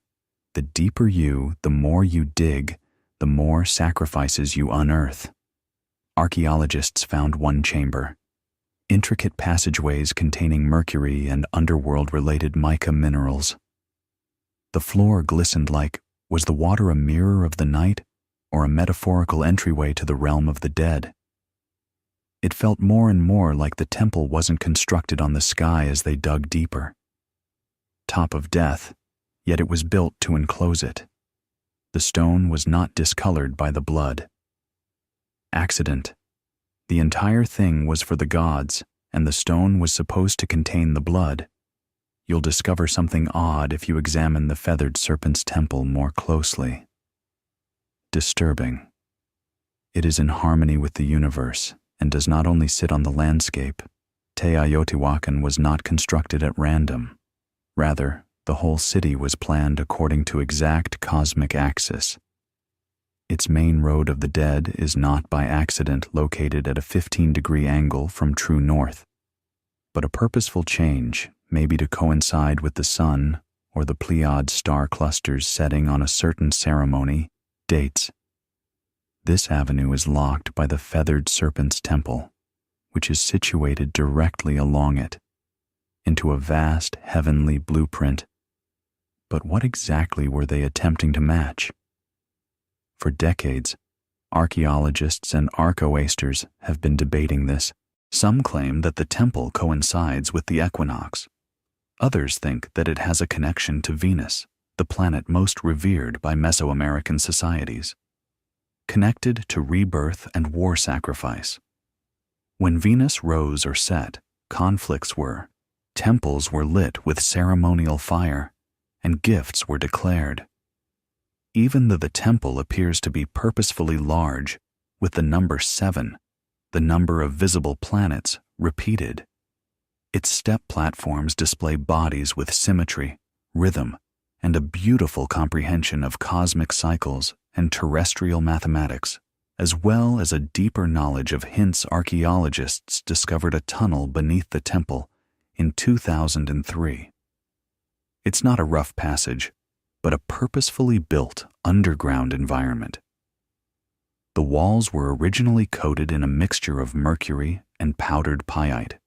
The deeper the more you dig, the more sacrifices you unearth. Archaeologists found one chamber, intricate passageways containing mercury and underworld-related mica minerals. The floor glistened like, was the water a mirror of the night, or a metaphorical entryway to the realm of the dead? It felt more and more like the temple wasn't constructed on the sky as they dug deeper. Top of death, yet it was built to enclose it. The stone was not discolored by the blood. Accident. The entire thing was for the gods, and the stone was supposed to contain the blood. You'll discover something odd if you examine the Feathered Serpent's temple more closely. Disturbing. It is in harmony with the universe and does not only sit on the landscape. Teotihuacan was not constructed at random. Rather, the whole city was planned according to exact cosmic axis. Its main road of the dead is not by accident located at a 15-degree angle from true north, but a purposeful change, maybe to coincide with the sun or the Pleiad star clusters setting on a certain ceremony, dates. This avenue is locked by the Feathered Serpent's temple, which is situated directly along it, into a vast heavenly blueprint. But what exactly were they attempting to match? For decades, archaeologists and archaeoasters have been debating this. Some claim that the temple coincides with the equinox. Others think that it has a connection to Venus, the planet most revered by Mesoamerican societies, connected to rebirth and war sacrifice. When Venus rose or set, conflicts were, temples were lit with ceremonial fire, and gifts were declared. even though the temple appears to be purposefully large, with the number 7, the number of visible planets, repeated. Its step platforms display bodies with symmetry, rhythm, and a beautiful comprehension of cosmic cycles and terrestrial mathematics, as well as a deeper knowledge of hints. Archaeologists discovered a tunnel beneath the temple in 2003. It's not a rough passage, but a purposefully built underground environment. The walls were originally coated in a mixture of mercury and powdered pyite,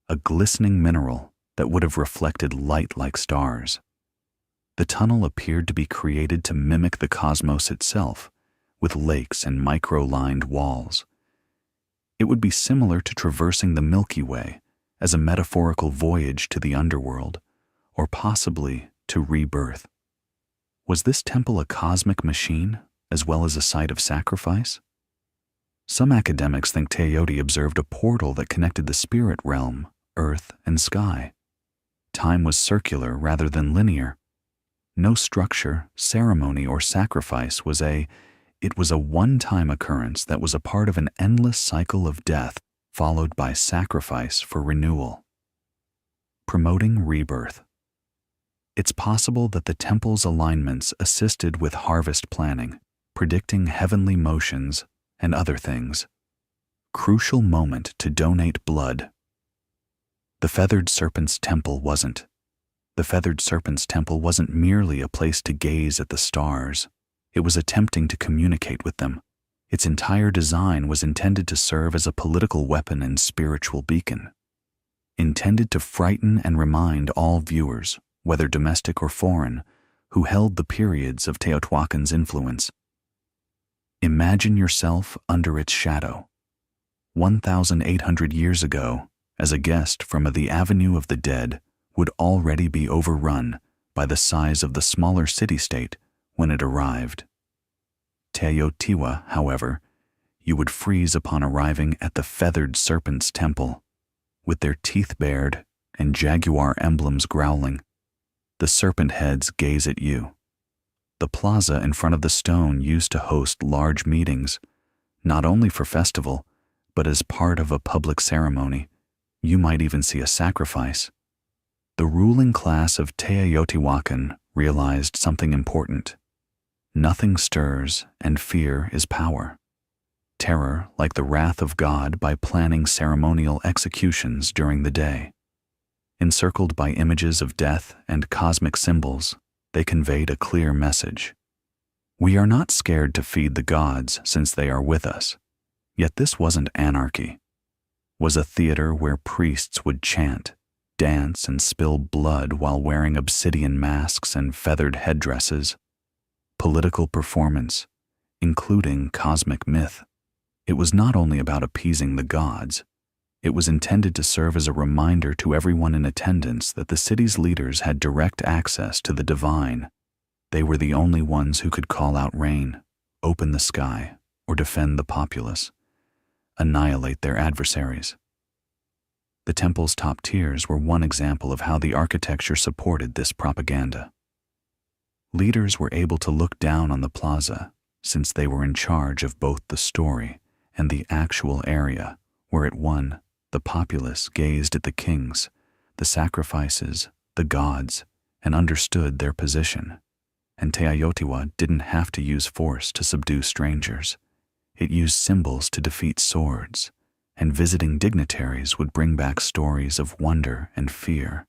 a glistening mineral that would have reflected light like stars. The tunnel appeared to be created to mimic the cosmos itself, with lakes and micro-lined walls. It would be similar to traversing the Milky Way as a metaphorical voyage to the underworld, or possibly to rebirth. Was this temple a cosmic machine as well as a site of sacrifice? Some academics think Teoti observed a portal that connected the spirit realm, earth, and sky. Time was circular rather than linear. No structure, ceremony, or sacrifice it was a one-time occurrence that was a part of an endless cycle of death followed by sacrifice for renewal. Promoting rebirth. It's possible that the temple's alignments assisted with harvest planning, predicting heavenly motions, and other things. Crucial moment to donate blood. The Feathered Serpent's Temple wasn't. The Feathered Serpent's Temple wasn't merely a place to gaze at the stars. It was attempting to communicate with them. Its entire design was intended to serve as a political weapon and spiritual beacon. Intended to frighten and remind all viewers, whether domestic or foreign, who held the periods of Teotihuacan's influence. Imagine yourself under its shadow. 1,800 years ago, as a guest from the Avenue of the Dead would already be overrun by the size of the smaller city-state when it arrived. Teotihuacan, however, you would freeze upon arriving at the Feathered Serpent's Temple. With their teeth bared and jaguar emblems growling, the serpent heads gaze at you. The plaza in front of the stone used to host large meetings, not only for festival, but as part of a public ceremony. You might even see a sacrifice. The ruling class of Teotihuacan realized something important. Nothing stirs, and fear is power. Terror, like the wrath of God, by planning ceremonial executions during the day. Encircled by images of death and cosmic symbols, they conveyed a clear message. We are not scared to feed the gods since they are with us. Yet this wasn't anarchy. Was a theater where priests would chant, dance, and spill blood while wearing obsidian masks and feathered headdresses. Political performance, including cosmic myth. It was not only about appeasing the gods. It was intended to serve as a reminder to everyone in attendance that the city's leaders had direct access to the divine. They were the only ones who could call out rain, open the sky, or defend the populace, annihilate their adversaries. The temple's top tiers were one example of how the architecture supported this propaganda. Leaders were able to look down on the plaza since they were in charge of both the story and the actual area where it won. The populace gazed at the kings, the sacrifices, the gods, and understood their position. And Teotihuacan didn't have to use force to subdue strangers. It used symbols to defeat swords, and visiting dignitaries would bring back stories of wonder and fear.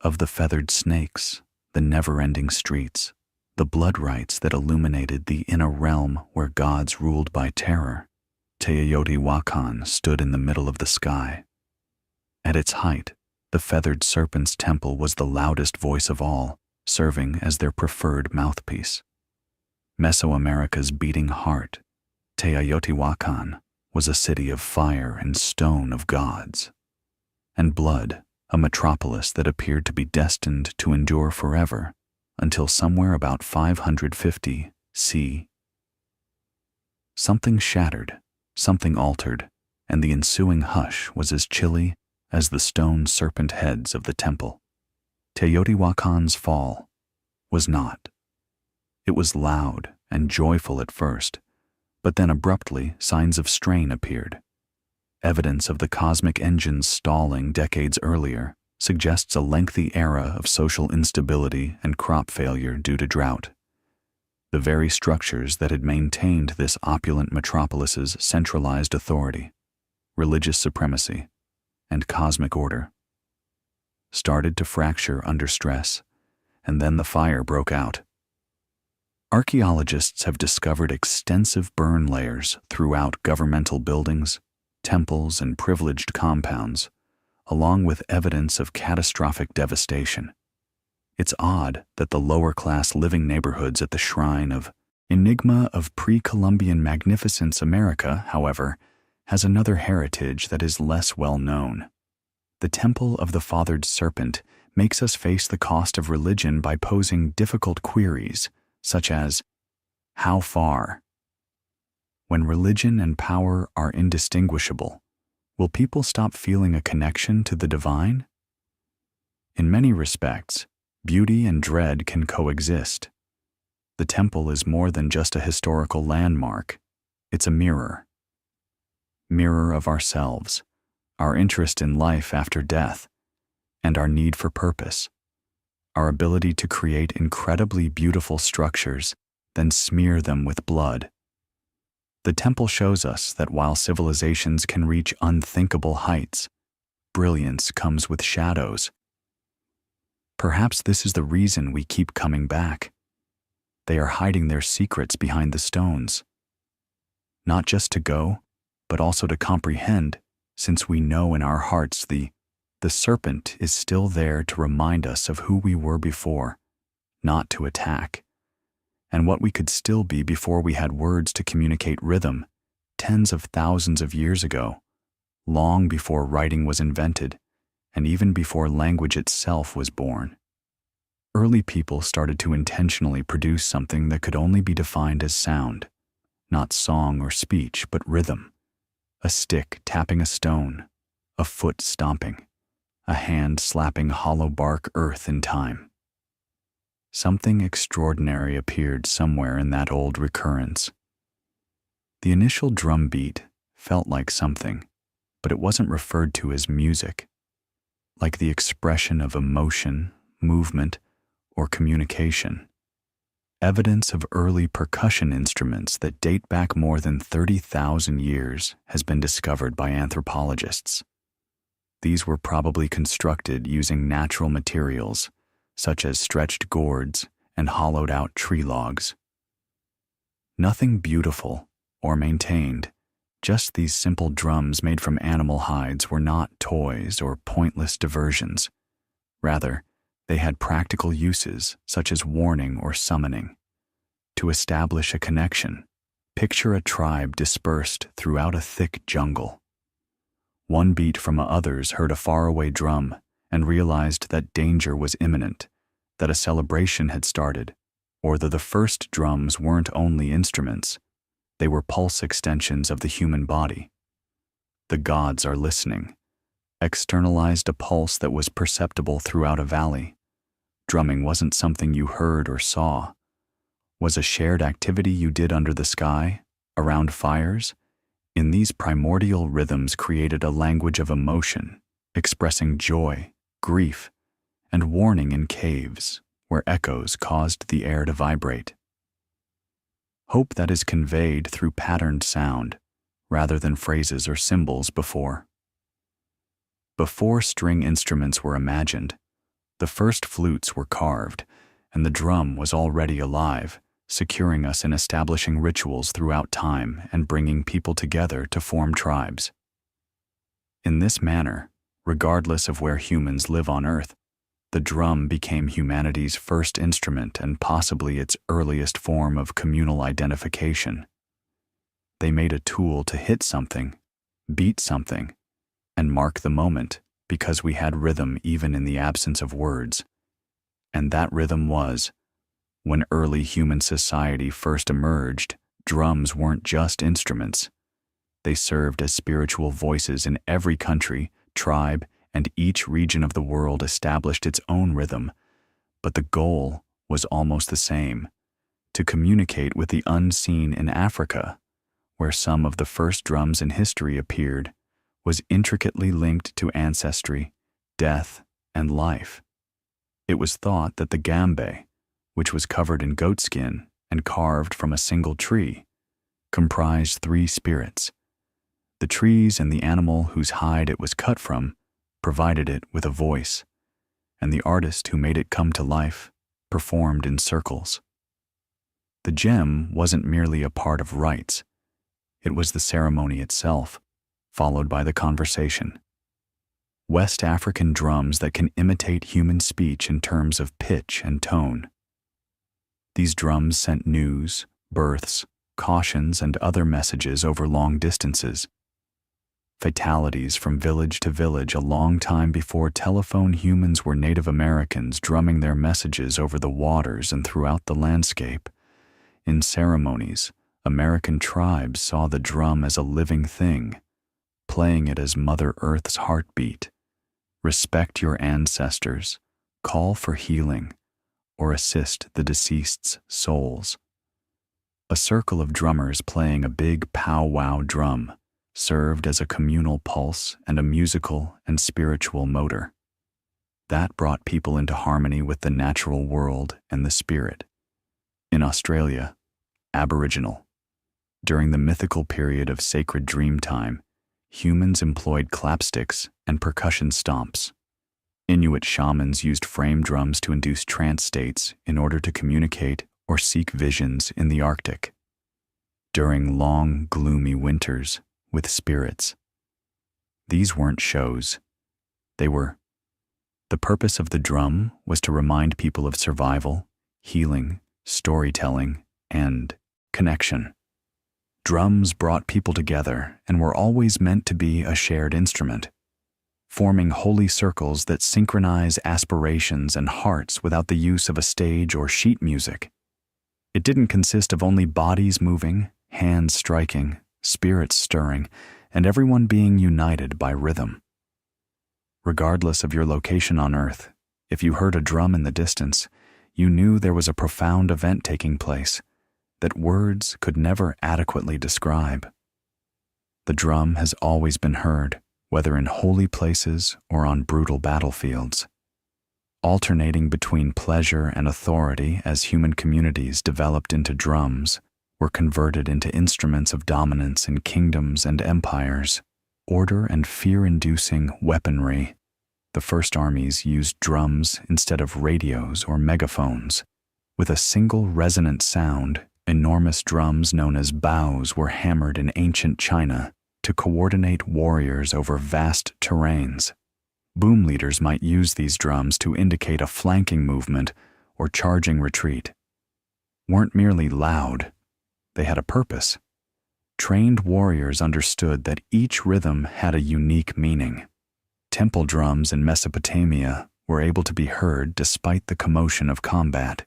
Of the feathered snakes, the never-ending streets, the blood rites that illuminated the inner realm where gods ruled by terror, Teotihuacan stood in the middle of the sky. At its height, the Feathered Serpent's Temple was the loudest voice of all, serving as their preferred mouthpiece. Mesoamerica's beating heart, Teotihuacan was a city of fire and stone of gods, and blood, a metropolis that appeared to be destined to endure forever until somewhere about 550 C. Something shattered, something altered, and the ensuing hush was as chilly as the stone serpent heads of the temple. Teotihuacan's fall was not. It was loud and joyful at first, but then abruptly signs of strain appeared. Evidence of the cosmic engines stalling decades earlier suggests a lengthy era of social instability and crop failure due to drought. The very structures that had maintained this opulent metropolis's centralized authority, religious supremacy, and cosmic order started to fracture under stress, and then the fire broke out. Archaeologists have discovered extensive burn layers throughout governmental buildings, temples, and privileged compounds, along with evidence of catastrophic devastation. It's odd that the lower-class living neighborhoods at the shrine of enigma of pre-Columbian magnificence America, however, has another heritage that is less well known. The Temple of the Fathered Serpent makes us face the cost of religion by posing difficult queries, such as, how far? When religion and power are indistinguishable, will people stop feeling a connection to the divine? In many respects, beauty and dread can coexist. The temple is more than just a historical landmark. It's a mirror. Mirror of ourselves, our interest in life after death, and our need for purpose, our ability to create incredibly beautiful structures, then smear them with blood. The temple shows us that while civilizations can reach unthinkable heights, brilliance comes with shadows. Perhaps this is the reason we keep coming back. They are hiding their secrets behind the stones. Not just to go, but also to comprehend, since we know in our hearts the serpent is still there to remind us of who we were before, not to attack, and what we could still be before we had words to communicate rhythm, tens of thousands of years ago, long before writing was invented, and even before language itself was born. Early people started to intentionally produce something that could only be defined as sound, not song or speech, but rhythm. A stick tapping a stone, a foot stomping, a hand slapping hollow bark earth in time. Something extraordinary appeared somewhere in that old recurrence. The initial drum beat felt like something, but it wasn't referred to as music, like the expression of emotion, movement, or communication. Evidence of early percussion instruments that date back more than 30,000 years has been discovered by anthropologists. These were probably constructed using natural materials, such as stretched gourds and hollowed-out tree logs. Nothing beautiful or maintained, just these simple drums made from animal hides were not toys or pointless diversions. Rather, they had practical uses such as warning or summoning. To establish a connection, picture a tribe dispersed throughout a thick jungle. One beat from others heard a faraway drum and realized that danger was imminent, that a celebration had started, or that the first drums weren't only instruments, they were pulse extensions of the human body. The gods are listening. Externalized a pulse that was perceptible throughout a valley. Drumming wasn't something you heard or saw. Was a shared activity you did under the sky, around fires. In these primordial rhythms created a language of emotion, expressing joy, grief, and warning in caves where echoes caused the air to vibrate. Hope that is conveyed through patterned sound, rather than phrases or symbols before. Before string instruments were imagined, the first flutes were carved, and the drum was already alive, securing us in establishing rituals throughout time and bringing people together to form tribes. In this manner, regardless of where humans live on Earth, the drum became humanity's first instrument and possibly its earliest form of communal identification. They made a tool to hit something, beat something, and mark the moment because we had rhythm even in the absence of words. And that rhythm was, when early human society first emerged, drums weren't just instruments. They served as spiritual voices in every country, tribe, and each region of the world established its own rhythm, but the goal was almost the same: to communicate with the unseen in Africa, where some of the first drums in history appeared, was intricately linked to ancestry, death, and life. It was thought that the gambe, which was covered in goatskin and carved from a single tree, comprised three spirits. The trees and the animal whose hide it was cut from provided it with a voice, and the artist who made it come to life performed in circles. The gem wasn't merely a part of rites. It was the ceremony itself, followed by the conversation. West African drums that can imitate human speech in terms of pitch and tone. These drums sent news, births, cautions, and other messages over long distances. Fatalities from village to village a long time before telephone humans were Native Americans drumming their messages over the waters and throughout the landscape. In ceremonies, American tribes saw the drum as a living thing, playing it as Mother Earth's heartbeat. Respect your ancestors, call for healing, or assist the deceased's souls. A circle of drummers playing a big powwow drum served as a communal pulse and a musical and spiritual motor. That brought people into harmony with the natural world and the spirit. In Australia, Aboriginal. During the mythical period of sacred dream time, humans employed clapsticks and percussion stomps. Inuit shamans used frame drums to induce trance states in order to communicate or seek visions in the Arctic. During long, gloomy winters with spirits. These weren't shows. They were. The purpose of the drum was to remind people of survival, healing, storytelling, and connection. Drums brought people together and were always meant to be a shared instrument, forming holy circles that synchronize aspirations and hearts without the use of a stage or sheet music. It didn't consist of only bodies moving, hands striking, spirits stirring, and everyone being united by rhythm. Regardless of your location on Earth, if you heard a drum in the distance, you knew there was a profound event taking place that words could never adequately describe. The drum has always been heard, whether in holy places or on brutal battlefields, alternating between pleasure and authority as human communities developed into drums, were converted into instruments of dominance in kingdoms and empires, order and fear-inducing weaponry. The first armies used drums instead of radios or megaphones. With a single resonant sound, enormous drums known as bows were hammered in ancient China to coordinate warriors over vast terrains. Boom leaders might use these drums to indicate a flanking movement or charging retreat. Weren't merely loud, they had a purpose. Trained warriors understood that each rhythm had a unique meaning. Temple drums in Mesopotamia were able to be heard despite the commotion of combat,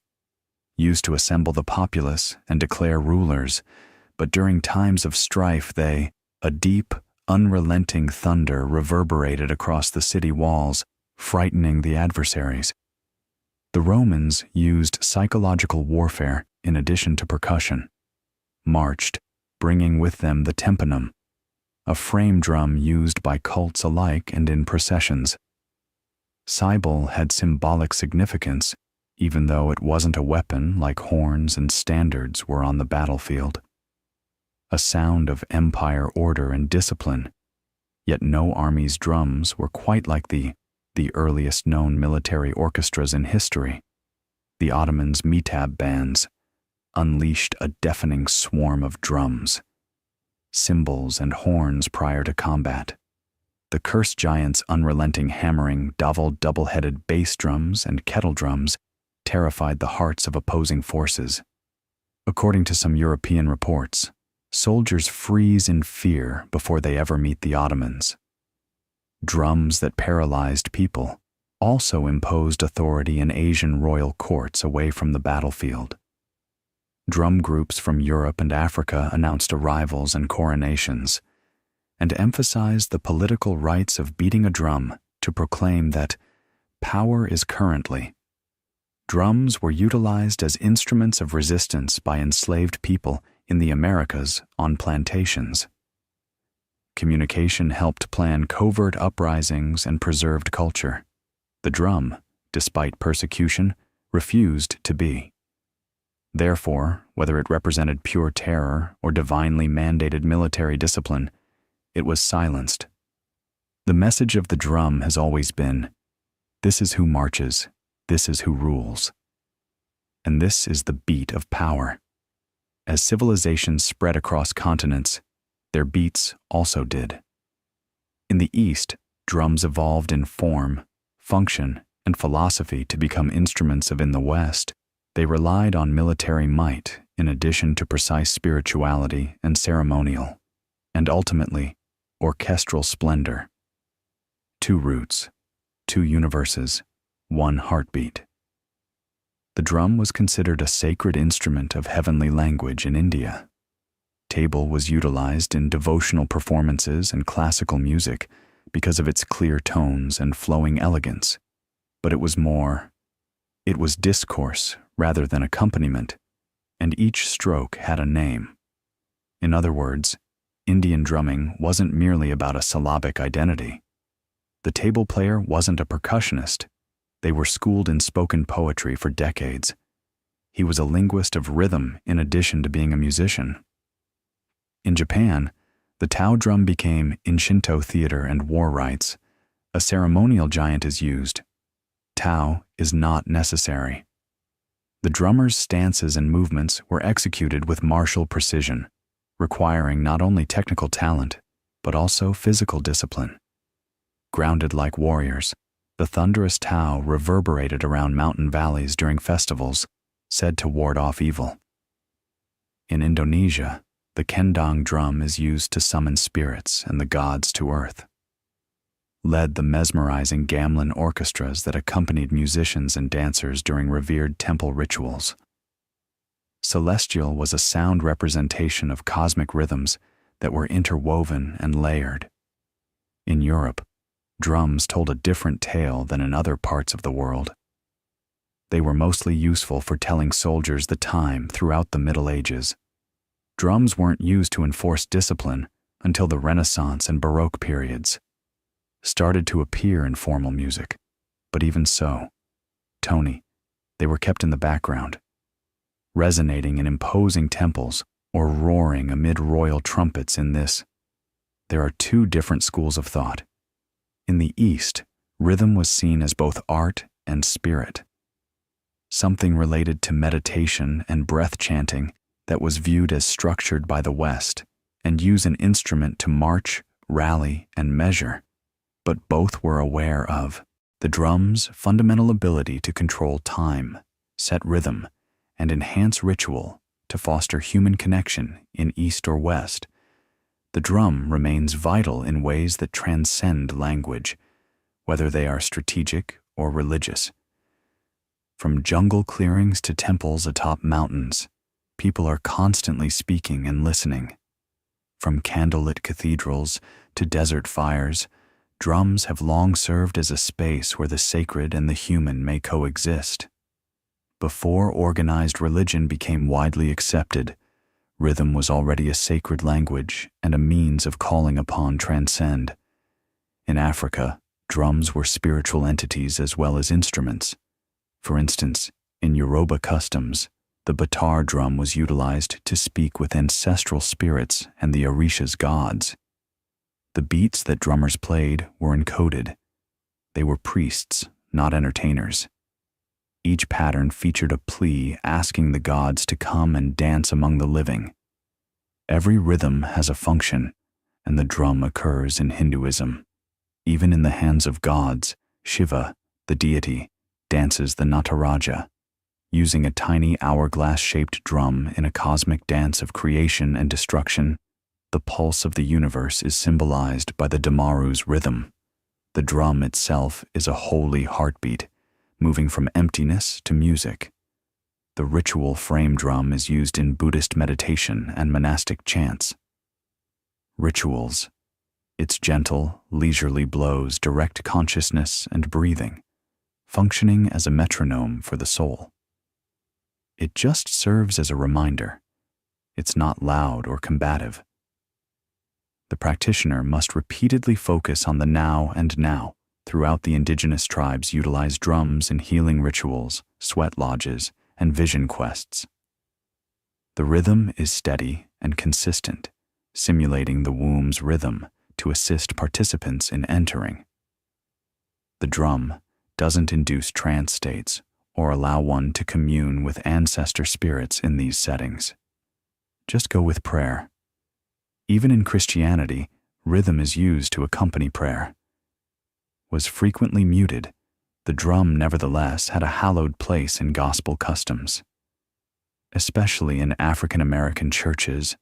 used to assemble the populace and declare rulers, but during times of strife a deep, unrelenting thunder reverberated across the city walls, frightening the adversaries. The Romans used psychological warfare in addition to percussion, marched, bringing with them the tympanum, a frame drum used by cults alike and in processions. Cybele had symbolic significance, even though it wasn't a weapon like horns and standards were on the battlefield. A sound of empire order and discipline, yet no army's drums were quite like the earliest known military orchestras in history. The Ottomans' mitab bands unleashed a deafening swarm of drums, cymbals and horns prior to combat. The curse giants' unrelenting hammering double-headed bass drums and kettle drums terrified the hearts of opposing forces. According to some European reports, soldiers freeze in fear before they ever meet the Ottomans. Drums that paralyzed people also imposed authority in Asian royal courts away from the battlefield. Drum groups from Europe and Africa announced arrivals and coronations, and emphasized the political rights of beating a drum to proclaim that power is currently, Drums were utilized as instruments of resistance by enslaved people in the Americas on plantations. Communication helped plan covert uprisings and preserved culture. The drum, despite persecution, refused to be. Therefore, whether it represented pure terror or divinely mandated military discipline, it was silenced. The message of the drum has always been, "This is who marches, this is who rules." And this is the beat of power. As civilizations spread across continents, their beats also did. In the East, drums evolved in form, function, and philosophy to become instruments of in the West. They relied on military might in addition to precise spirituality and ceremonial, and ultimately, orchestral splendor. Two roots, two universes, one heartbeat. The drum was considered a sacred instrument of heavenly language in India. Tabla was utilized in devotional performances and classical music because of its clear tones and flowing elegance, but it was discourse rather than accompaniment, and each stroke had a name. In other words, Indian drumming wasn't merely about a syllabic identity. The tabla player wasn't a percussionist. They were schooled in spoken poetry for decades. He was a linguist of rhythm in addition to being a musician. In Japan, the Tao drum became, in Shinto theater and war rites, a ceremonial giant is used. Tao is not necessary. The drummer's stances and movements were executed with martial precision, requiring not only technical talent, but also physical discipline. Grounded like warriors, the thunderous Tao reverberated around mountain valleys during festivals, said to ward off evil. In Indonesia, the kendang drum is used to summon spirits and the gods to earth. Led the mesmerizing gamelan orchestras that accompanied musicians and dancers during revered temple rituals. Celestial was a sound representation of cosmic rhythms that were interwoven and layered. In Europe, drums told a different tale than in other parts of the world. They were mostly useful for telling soldiers the time throughout the Middle Ages. Drums weren't used to enforce discipline until the Renaissance and Baroque periods. Started to appear in formal music, but even so, they were kept in the background, resonating in imposing temples or roaring amid royal trumpets. In this, there are two different schools of thought. In the East, rhythm was seen as both art and spirit, something related to meditation and breath chanting that was viewed as structured by the West and use an instrument to march, rally, and measure. But both were aware of the drum's fundamental ability to control time, set rhythm, and enhance ritual to foster human connection in East or West. The drum remains vital in ways that transcend language, whether they are strategic or religious. From jungle clearings to temples atop mountains, people are constantly speaking and listening. From candlelit cathedrals to desert fires, drums have long served as a space where the sacred and the human may coexist. Before organized religion became widely accepted, rhythm was already a sacred language and a means of calling upon transcend. In Africa, drums were spiritual entities as well as instruments. For instance, in Yoruba customs, the batar drum was utilized to speak with ancestral spirits and the Orisha's gods. The beats that drummers played were encoded. They were priests, not entertainers. Each pattern featured a plea asking the gods to come and dance among the living. Every rhythm has a function, and the drum occurs in Hinduism. Even in the hands of gods, Shiva, the deity, dances the Nataraja, using a tiny hourglass-shaped drum in a cosmic dance of creation and destruction. The pulse of the universe is symbolized by the Damaru's rhythm. The drum itself is a holy heartbeat, moving from emptiness to music. The ritual frame drum is used in Buddhist meditation and monastic chants. Rituals. Its gentle, leisurely blows direct consciousness and breathing. functioning as a metronome for the soul. It just serves as a reminder. It's not loud or combative. The practitioner must repeatedly focus on the now and now. Throughout the indigenous tribes utilize drums in healing rituals, sweat lodges, and vision quests. The rhythm is steady and consistent, simulating the womb's rhythm to assist participants in entering. The drum doesn't induce trance states or allow one to commune with ancestor spirits in these settings. Just go with prayer. Even in Christianity, rhythm is used to accompany prayer. Was frequently muted, the drum nevertheless had a hallowed place in gospel customs. Especially in African American churches,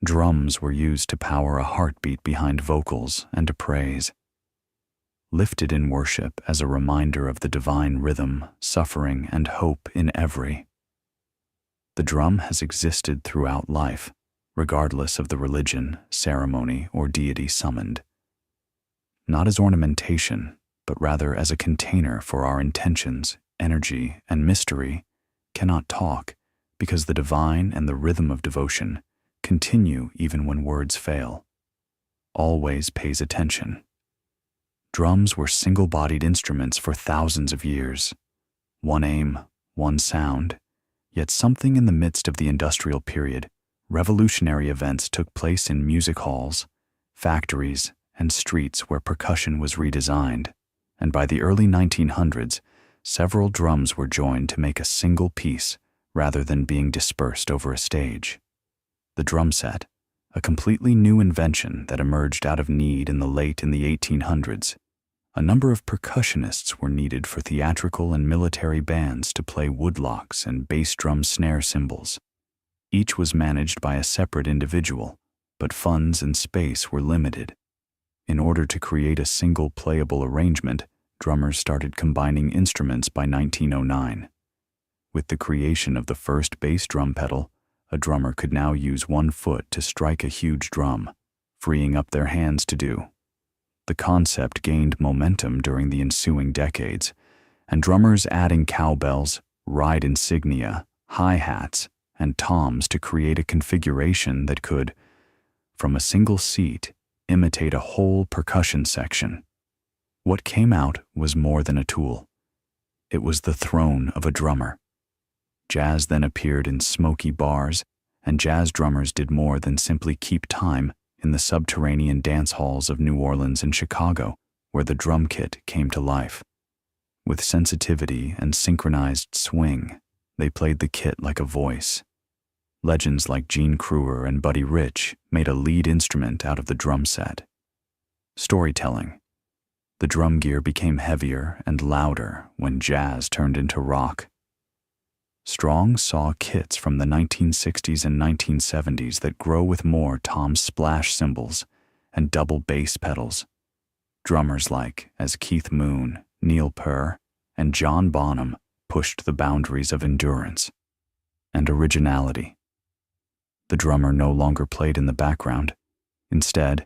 drums were used to power a heartbeat behind vocals and to praise. Lifted in worship as a reminder of the divine rhythm, suffering, and hope in every. The drum has existed throughout life, regardless of the religion, ceremony, or deity summoned. Not as ornamentation, but rather as a container for our intentions, energy, and mystery, cannot talk, because the divine and the rhythm of devotion continue even when words fail. Always pays attention. Drums were single-bodied instruments for thousands of years. One aim, one sound, yet something in the midst of the industrial period, revolutionary events took place in music halls, factories, and streets where percussion was redesigned, and by the early 1900s, several drums were joined to make a single piece rather than being dispersed over a stage. The drum set, a completely new invention that emerged out of need in the 1800s. A number of percussionists were needed for theatrical and military bands to play woodlocks and bass drum snare cymbals. Each was managed by a separate individual, but funds and space were limited. In order to create a single playable arrangement, drummers started combining instruments by 1909. With the creation of the first bass drum pedal, a drummer could now use one foot to strike a huge drum, freeing up their hands to do. The concept gained momentum during the ensuing decades, and drummers adding cowbells, ride insignia, hi-hats, and toms to create a configuration that could, from a single seat, imitate a whole percussion section. What came out was more than a tool. It was the throne of a drummer. Jazz then appeared in smoky bars, and jazz drummers did more than simply keep time in the subterranean dance halls of New Orleans and Chicago, where the drum kit came to life. With sensitivity and synchronized swing, they played the kit like a voice. Legends like Gene Kruger and Buddy Rich made a lead instrument out of the drum set. Storytelling. The drum gear became heavier and louder when jazz turned into rock. Strong saw kits from the 1960s and 1970s that grow with more tom splash cymbals and double bass pedals. Drummers like as Keith Moon, Neil Peart, and John Bonham pushed the boundaries of endurance and originality. The drummer no longer played in the background. Instead,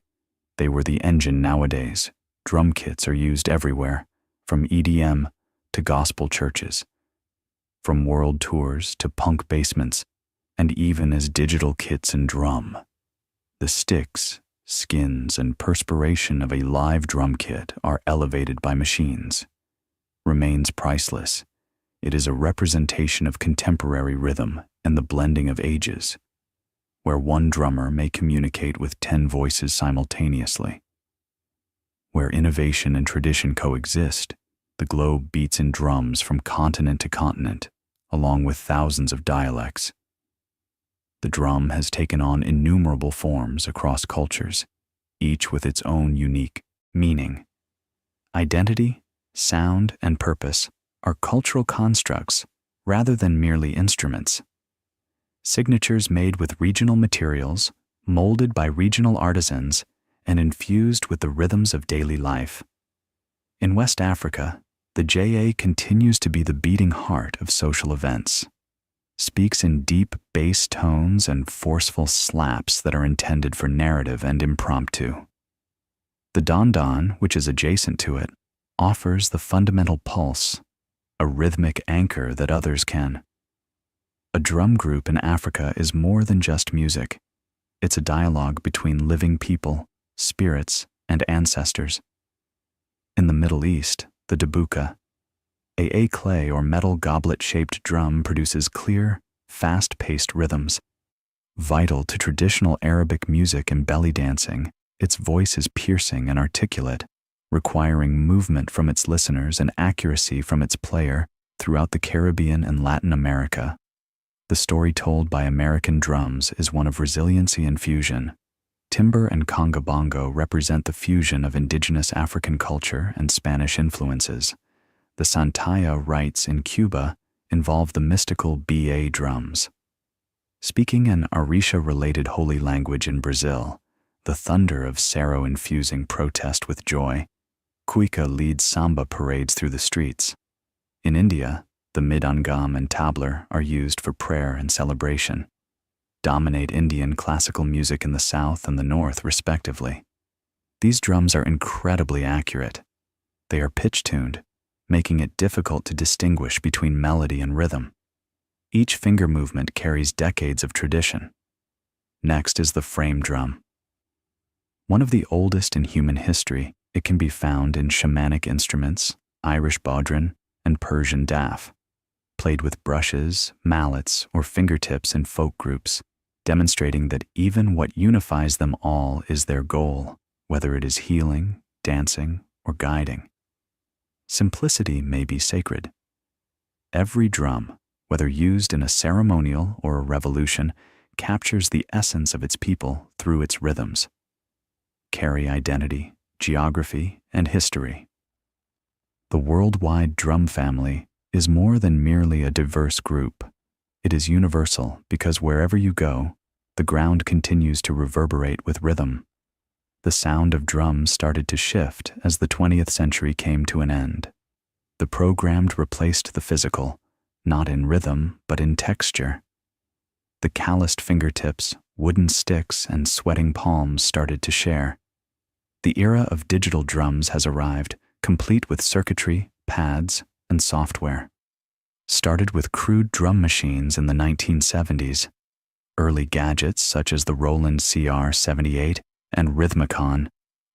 they were the engine nowadays. Drum kits are used everywhere, from EDM to gospel churches, from world tours to punk basements, and even as digital kits and drum. The sticks, skins, and perspiration of a live drum kit are elevated by machines. Remains priceless. It is a representation of contemporary rhythm and the blending of ages, where one drummer may communicate with 10 voices simultaneously. Where innovation and tradition coexist, the globe beats in drums from continent to continent, along with thousands of dialects. The drum has taken on innumerable forms across cultures, each with its own unique meaning. Identity, sound, and purpose are cultural constructs rather than merely instruments. Signatures made with regional materials, molded by regional artisans, and infused with the rhythms of daily life. In West Africa, the JA continues to be the beating heart of social events, speaks in deep bass tones and forceful slaps that are intended for narrative and impromptu. The don-don, which is adjacent to it, offers the fundamental pulse, a rhythmic anchor that others can. A drum group in Africa is more than just music. It's a dialogue between living people, spirits, and ancestors. In the Middle East, the dabuka, a clay or metal goblet-shaped drum, produces clear, fast-paced rhythms. Vital to traditional Arabic music and belly dancing, its voice is piercing and articulate, requiring movement from its listeners and accuracy from its player. Throughout the Caribbean and Latin America, the story told by American drums is one of resiliency and fusion. Timbre and conga bongo represent the fusion of indigenous African culture and Spanish influences. The Santaya rites in Cuba involve the mystical ba drums. Speaking an Orisha-related holy language in Brazil, the thunder of Sero infusing protest with joy, Cuica leads samba parades through the streets. In India, the mridangam and tablar are used for prayer and celebration. Dominate Indian classical music in the south and the north, respectively. These drums are incredibly accurate. They are pitch-tuned, making it difficult to distinguish between melody and rhythm. Each finger movement carries decades of tradition. Next is the frame drum. One of the oldest in human history, it can be found in shamanic instruments, Irish bodhran, and Persian daf, played with brushes, mallets, or fingertips in folk groups, demonstrating that even what unifies them all is their goal, whether it is healing, dancing, or guiding. Simplicity may be sacred. Every drum, whether used in a ceremonial or a revolution, captures the essence of its people through its rhythms. Carry identity, geography, and history. The worldwide drum family is more than merely a diverse group. It is universal because wherever you go, the ground continues to reverberate with rhythm. The sound of drums started to shift as the 20th century came to an end. The programmed replaced the physical, not in rhythm, but in texture. The calloused fingertips, wooden sticks, and sweating palms started to share. The era of digital drums has arrived, complete with circuitry, pads, and software. Started with crude drum machines in the 1970s. Early gadgets such as the Roland CR78 and Rhythmicon,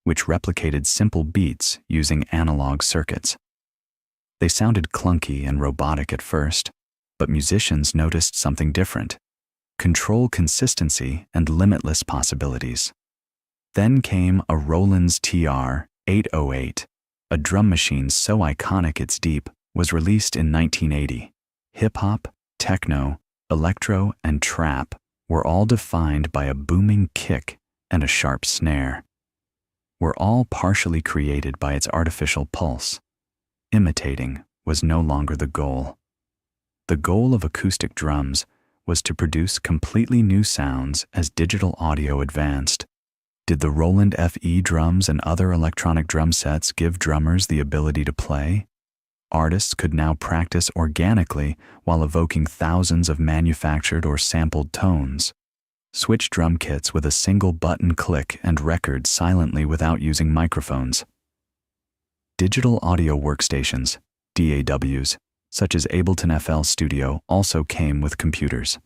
which replicated simple beats using analog circuits. They sounded clunky and robotic at first, but musicians noticed something different: control, consistency, and limitless possibilities. Then came a Roland's TR-808, a drum machine so iconic it's deep, was released in 1980. Hip-hop, techno, electro, and trap were all defined by a booming kick and a sharp snare. Were all partially created by its artificial pulse. Imitating was no longer the goal. The goal of acoustic drums was to produce completely new sounds as digital audio advanced. Did the Roland FE drums and other electronic drum sets give drummers the ability to play? Artists could now practice organically while evoking thousands of manufactured or sampled tones. Switch drum kits with a single button click and record silently without using microphones. Digital audio workstations, DAWs, such as Ableton FL Studio, also came with computers.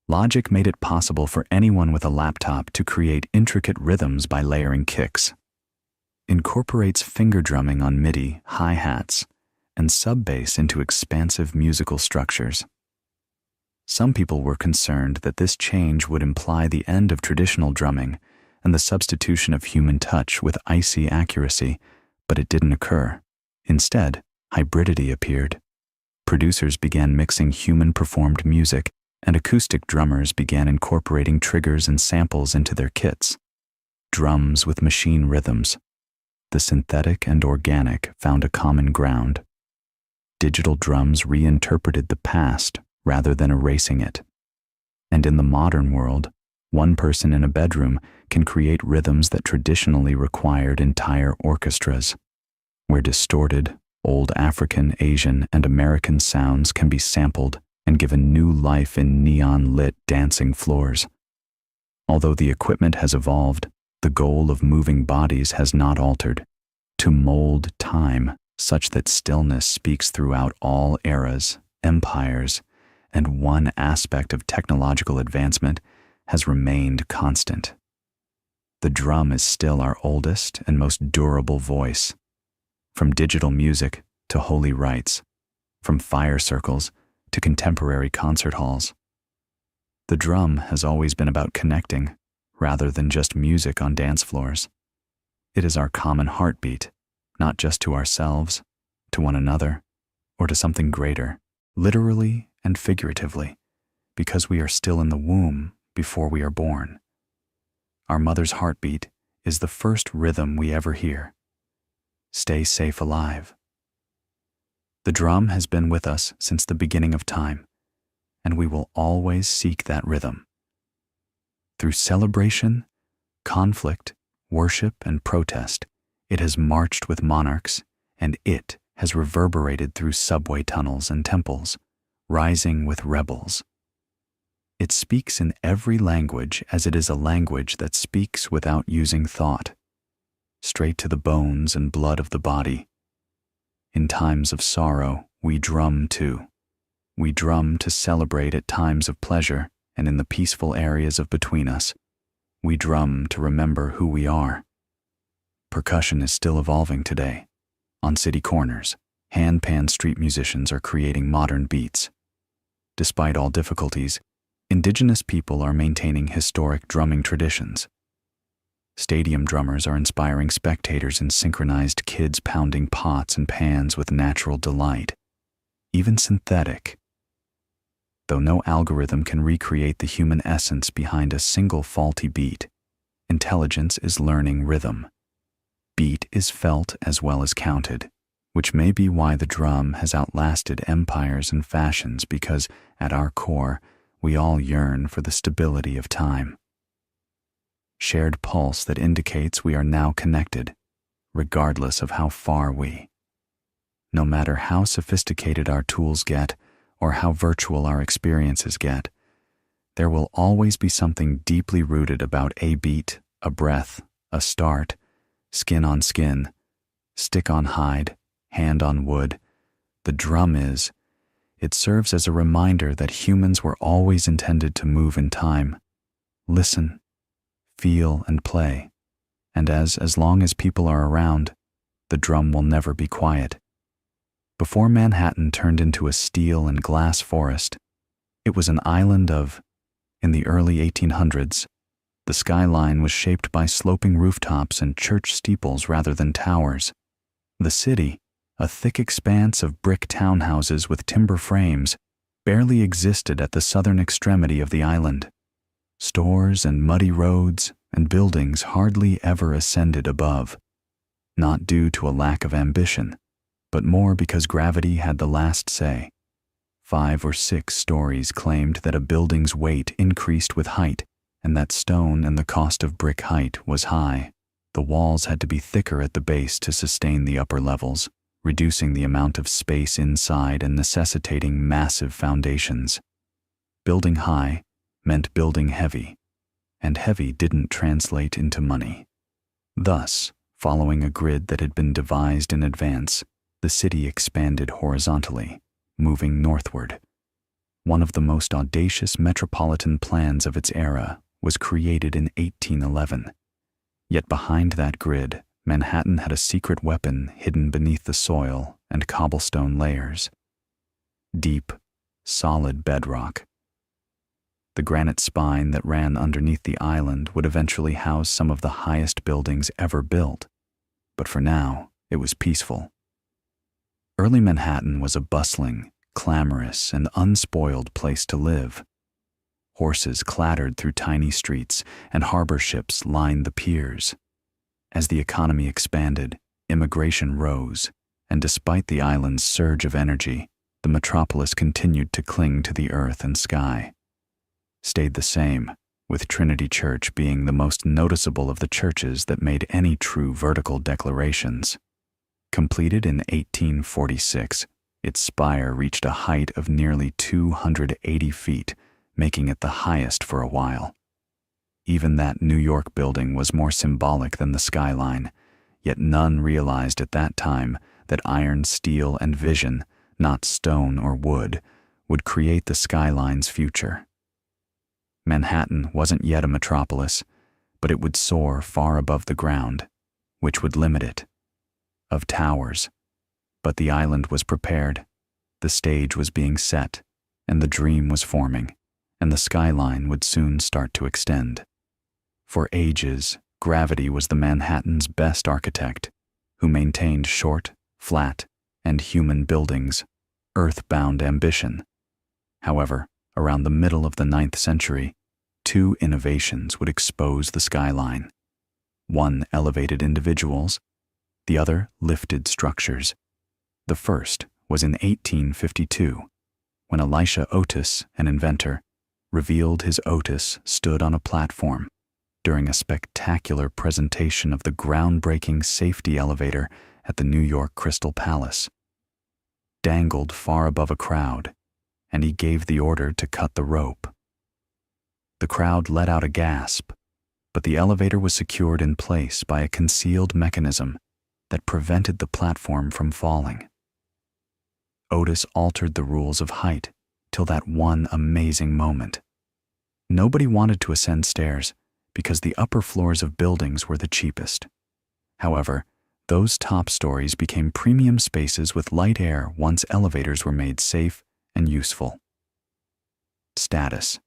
Logic made it possible for anyone with a laptop to create intricate rhythms by layering kicks. Incorporates finger drumming on MIDI, hi-hats, and sub-bass into expansive musical structures. Some people were concerned that this change would imply the end of traditional drumming and the substitution of human touch with icy accuracy, but it didn't occur. Instead, hybridity appeared. Producers began mixing human-performed music, and acoustic drummers began incorporating triggers and samples into their kits. Drums with machine rhythms. The synthetic and organic found a common ground. Digital drums reinterpreted the past rather than erasing it. And in the modern world, one person in a bedroom can create rhythms that traditionally required entire orchestras, where distorted, old African, Asian, and American sounds can be sampled and given new life in neon-lit dancing floors. Although the equipment has evolved, the goal of moving bodies has not altered: to mold time, such that stillness speaks throughout all eras, empires, and one aspect of technological advancement has remained constant. The drum is still our oldest and most durable voice. From digital music to holy rites, from fire circles to contemporary concert halls. The drum has always been about connecting, rather than just music on dance floors. It is our common heartbeat, not just to ourselves, to one another, or to something greater, literally and figuratively, because we are still in the womb before we are born. Our mother's heartbeat is the first rhythm we ever hear. Stay safe alive. The drum has been with us since the beginning of time, and we will always seek that rhythm. Through celebration, conflict, worship, and protest, it has marched with monarchs, and it has reverberated through subway tunnels and temples, rising with rebels. It speaks in every language as it is a language that speaks without using thought, straight to the bones and blood of the body. In times of sorrow, we drum too. We drum to celebrate at times of pleasure, and in the peaceful areas of between us, we drum to remember who we are. Percussion is still evolving today. On city corners, hand-pan street musicians are creating modern beats. Despite all difficulties, indigenous people are maintaining historic drumming traditions. Stadium drummers are inspiring spectators in synchronized kids pounding pots and pans with natural delight, even synthetic. Though no algorithm can recreate the human essence behind a single faulty beat, intelligence is learning rhythm. Beat is felt as well as counted, which may be why the drum has outlasted empires and fashions, because at our core, we all yearn for the stability of time. Shared pulse that indicates we are now connected, regardless of how far we. No matter how sophisticated our tools get, or how virtual our experiences get, there will always be something deeply rooted about a beat, a breath, a start, skin on skin, stick on hide, hand on wood. The drum is. It serves as a reminder that humans were always intended to move in time, listen, feel, and play. And as long as people are around, the drum will never be quiet. Before Manhattan turned into a steel and glass forest, it was an island in the early 1800s, the skyline was shaped by sloping rooftops and church steeples rather than towers. The city, a thick expanse of brick townhouses with timber frames, barely existed at the southern extremity of the island. Stores and muddy roads and buildings hardly ever ascended above, not due to a lack of ambition, but more because gravity had the last say. 5 or 6 stories claimed that a building's weight increased with height, and that stone and the cost of brick height was high. The walls had to be thicker at the base to sustain the upper levels, reducing the amount of space inside and necessitating massive foundations. Building high meant building heavy, and heavy didn't translate into money. Thus, following a grid that had been devised in advance, the city expanded horizontally, moving northward. One of the most audacious metropolitan plans of its era was created in 1811. Yet behind that grid, Manhattan had a secret weapon hidden beneath the soil and cobblestone layers. Deep, solid bedrock. The granite spine that ran underneath the island would eventually house some of the highest buildings ever built, but for now, it was peaceful. Early Manhattan was a bustling, clamorous, and unspoiled place to live. Horses clattered through tiny streets, and harbor ships lined the piers. As the economy expanded, immigration rose, and despite the island's surge of energy, the metropolis continued to cling to the earth and sky. Stayed the same, with Trinity Church being the most noticeable of the churches that made any true vertical declarations. Completed in 1846, its spire reached a height of nearly 280 feet, making it the highest for a while. Even that New York building was more symbolic than the skyline, yet none realized at that time that iron, steel, and vision, not stone or wood, would create the skyline's future. Manhattan wasn't yet a metropolis, but it would soar far above the ground, which would limit it. Of towers. But the island was prepared, the stage was being set, and the dream was forming, and the skyline would soon start to extend. For ages, gravity was the Manhattan's best architect, who maintained short, flat, and human buildings, earth-bound ambition. However, around the middle of the 9th century, two innovations would expose the skyline. One elevated individuals, the other lifted structures. The first was in 1852, when Elisha Otis, an inventor, revealed his Otis stood on a platform during a spectacular presentation of the groundbreaking safety elevator at the New York Crystal Palace. Dangled far above a crowd, and he gave the order to cut the rope. The crowd let out a gasp, but the elevator was secured in place by a concealed mechanism that prevented the platform from falling. Otis altered the rules of height till that one amazing moment. Nobody wanted to ascend stairs because the upper floors of buildings were the cheapest. However, those top stories became premium spaces with light air once elevators were made safe and useful. Status.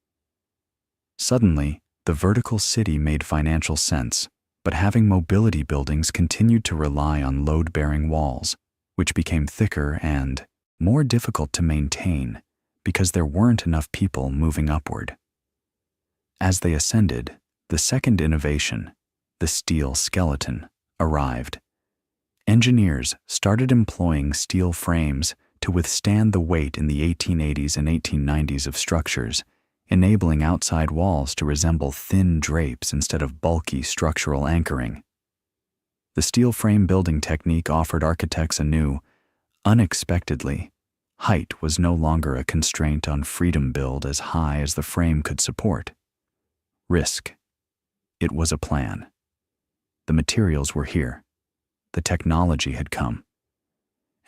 Suddenly, the vertical city made financial sense, but having mobility buildings continued to rely on load-bearing walls, which became thicker and more difficult to maintain because there weren't enough people moving upward. As they ascended, the second innovation, the steel skeleton, arrived. Engineers started employing steel frames to withstand the weight in the 1880s and 1890s of structures, enabling outside walls to resemble thin drapes instead of bulky structural anchoring. The steel frame building technique offered architects a new, unexpectedly, height was no longer a constraint on freedom build as high as the frame could support. Risk. It was a plan. The materials were here. The technology had come.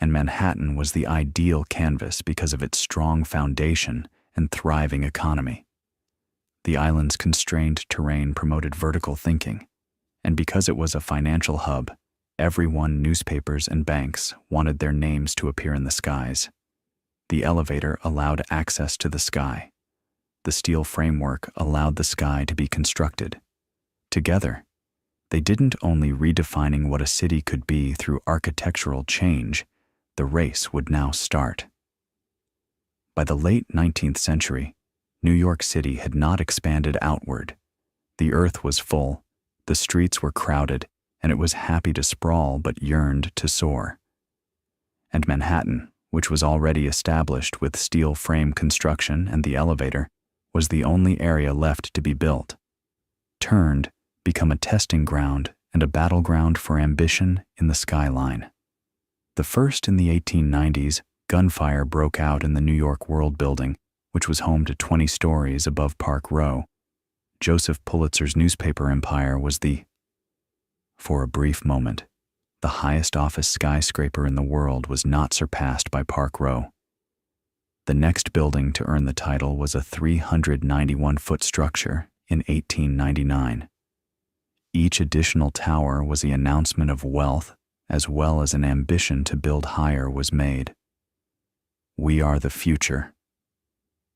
And Manhattan was the ideal canvas because of its strong foundation and thriving economy. The island's constrained terrain promoted vertical thinking, and because it was a financial hub, everyone, newspapers and banks, wanted their names to appear in the skies. The elevator allowed access to the sky. The steel framework allowed the sky to be constructed. Together, they didn't only redefining what a city could be through architectural change, the race would now start. By the late 19th century, New York City had not expanded outward. The earth was full, the streets were crowded, and it was happy to sprawl but yearned to soar. And Manhattan, which was already established with steel frame construction and the elevator, was the only area left to be built. Turned, become a testing ground and a battleground for ambition in the skyline. The first in the 1890s, gunfire broke out in the New York World Building, which was home to 20 stories above Park Row. Joseph Pulitzer's newspaper empire was for a brief moment, the highest office skyscraper in the world was not surpassed by Park Row. The next building to earn the title was a 391-foot structure in 1899. Each additional tower was the announcement of wealth, as well as an ambition to build higher was made. We are the future.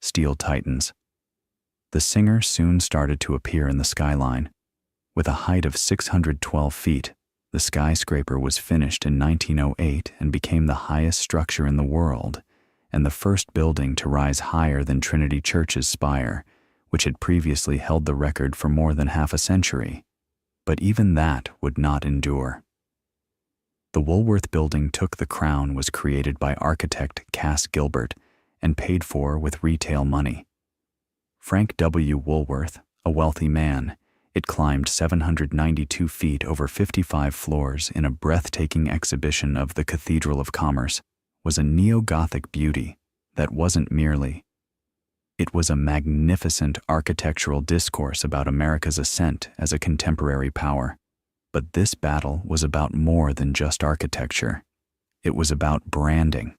Steel Titans. The singer soon started to appear in the skyline. With a height of 612 feet, the skyscraper was finished in 1908 and became the highest structure in the world, and the first building to rise higher than Trinity Church's spire, which had previously held the record for more than half a century. But even that would not endure. The Woolworth Building took the crown was created by architect Cass Gilbert and paid for with retail money. Frank W. Woolworth, a wealthy man, it climbed 792 feet over 55 floors in a breathtaking exhibition of the Cathedral of Commerce, was a neo-Gothic beauty that wasn't merely. It was a magnificent architectural discourse about America's ascent as a contemporary power. But this battle was about more than just architecture. It was about branding.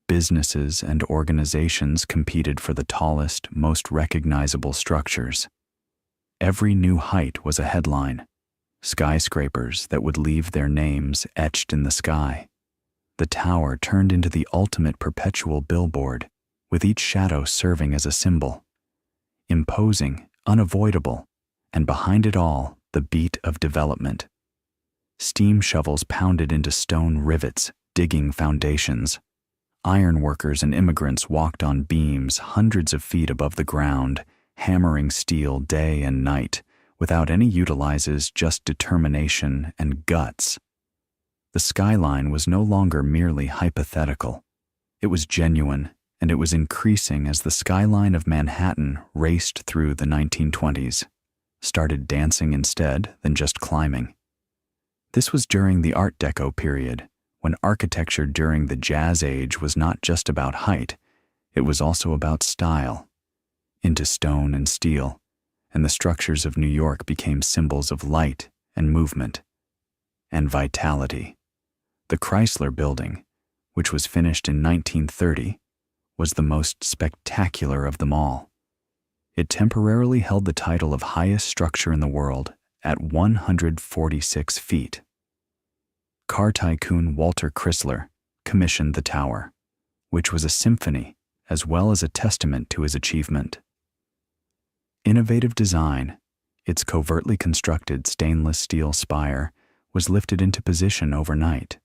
Businesses and organizations competed for the tallest, most recognizable structures. Every new height was a headline, skyscrapers that would leave their names etched in the sky. The tower turned into the ultimate perpetual billboard, with each shadow serving as a symbol. Imposing, unavoidable, and behind it all, the beat of development. Steam shovels pounded into stone rivets, digging foundations. Ironworkers and immigrants walked on beams hundreds of feet above the ground, hammering steel day and night, without any utilizes, just determination and guts. The skyline was no longer merely hypothetical. It was genuine, and it was increasing as the skyline of Manhattan raced through the 1920s, started dancing instead than just climbing. This was during the Art Deco period, when architecture during the Jazz Age was not just about height, it was also about style. Into stone and steel, and the structures of New York became symbols of light and movement and vitality. The Chrysler Building, which was finished in 1930, was the most spectacular of them all. It temporarily held the title of highest structure in the world at 146 feet. Car tycoon Walter Chrysler commissioned the tower, which was a symphony as well as a testament to his achievement. Innovative design, its covertly constructed stainless steel spire was lifted into position overnight.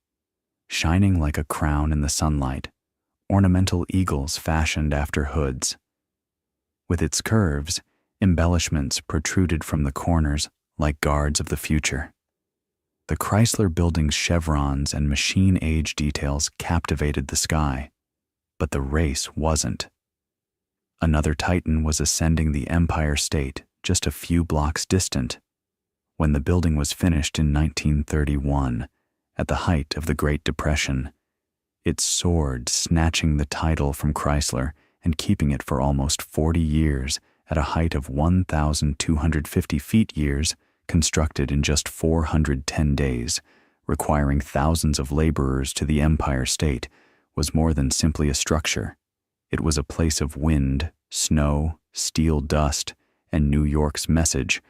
Shining like a crown in the sunlight, ornamental eagles fashioned after hoods. With its curves, embellishments protruded from the corners like guards of the future. The Chrysler Building's chevrons and machine-age details captivated the sky, but the race wasn't. Another titan was ascending the Empire State just a few blocks distant. When the building was finished in 1931, at the height of the Great Depression, it soared, snatching the title from Chrysler and keeping it for almost 40 years at a height of 1,250 feet years, constructed in just 410 days, requiring thousands of laborers to the Empire State, was more than simply a structure. It was a place of wind, snow, steel dust, and New York's message.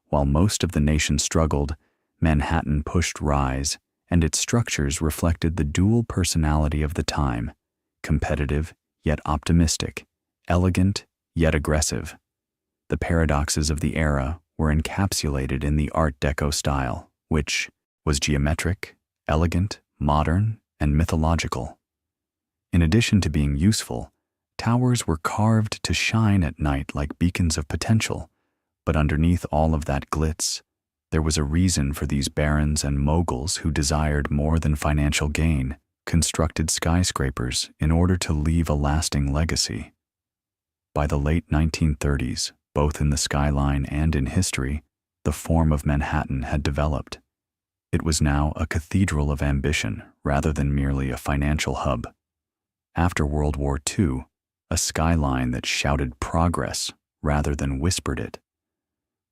While most of the nation struggled, Manhattan pushed rise, and its structures reflected the dual personality of the time, competitive yet optimistic, elegant yet aggressive. The paradoxes of the era were encapsulated in the Art Deco style, which was geometric, elegant, modern, and mythological. In addition to being useful, towers were carved to shine at night like beacons of potential, but underneath all of that glitz, there was a reason for these barons and moguls who desired more than financial gain, constructed skyscrapers in order to leave a lasting legacy. By the late 1930s, both in the skyline and in history, the form of Manhattan had developed. It was now a cathedral of ambition rather than merely a financial hub. After World War II, a skyline that shouted progress rather than whispered it.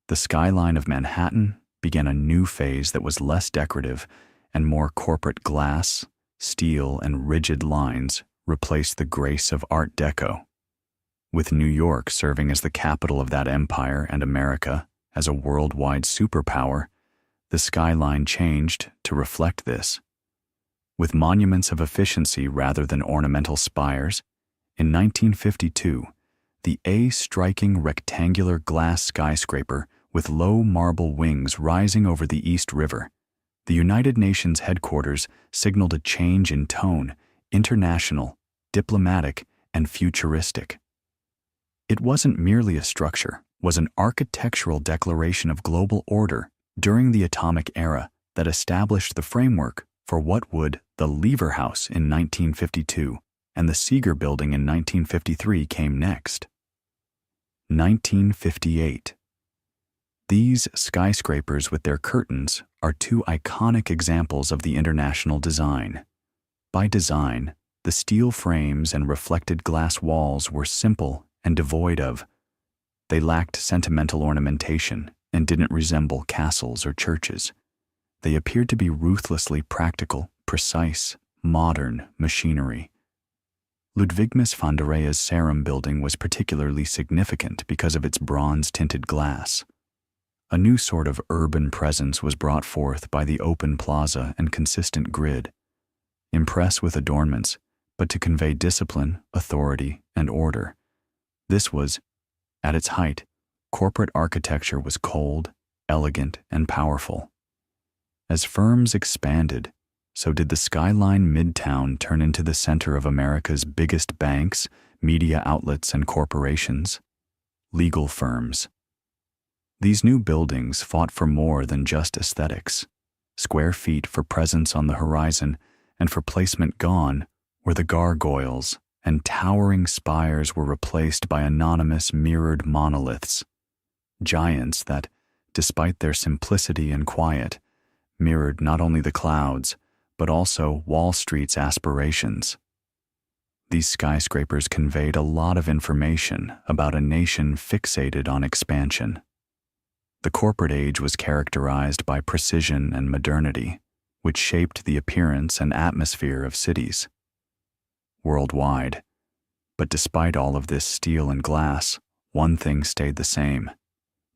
The skyline of Manhattan began a new phase that was less decorative and more corporate. Glass, steel, and rigid lines replaced the grace of Art Deco. With New York serving as the capital of that empire and America as a worldwide superpower, the skyline changed to reflect this. With monuments of efficiency rather than ornamental spires, in 1952, the striking rectangular glass skyscraper with low marble wings rising over the East River, the United Nations headquarters signaled a change in tone, international, diplomatic, and futuristic. It wasn't merely a structure, it was an architectural declaration of global order during the atomic era that established the framework for what would the Lever House in 1952 and the Seeger Building in 1953 came next. 1958. These skyscrapers with their curtains are two iconic examples of the international design. By design, the steel frames and reflected glass walls were simple and devoid of. They lacked sentimental ornamentation and didn't resemble castles or churches. They appeared to be ruthlessly practical, precise, modern machinery. Ludwigmus von der Reye's Sarum building was particularly significant because of its bronze-tinted glass. A new sort of urban presence was brought forth by the open plaza and consistent grid. Impress with adornments, but to convey discipline, authority, and order. This was, at its height, corporate architecture was cold, elegant, and powerful. As firms expanded, so did the skyline midtown turn into the center of America's biggest banks, media outlets, and corporations, legal firms. These new buildings fought for more than just aesthetics. Square feet for presence on the horizon, and for placement gone were the gargoyles, and towering spires were replaced by anonymous mirrored monoliths, giants that, despite their simplicity and quiet, mirrored not only the clouds, but also Wall Street's aspirations. These skyscrapers conveyed a lot of information about a nation fixated on expansion. The corporate age was characterized by precision and modernity, which shaped the appearance and atmosphere of cities. Worldwide, but despite all of this steel and glass, one thing stayed the same.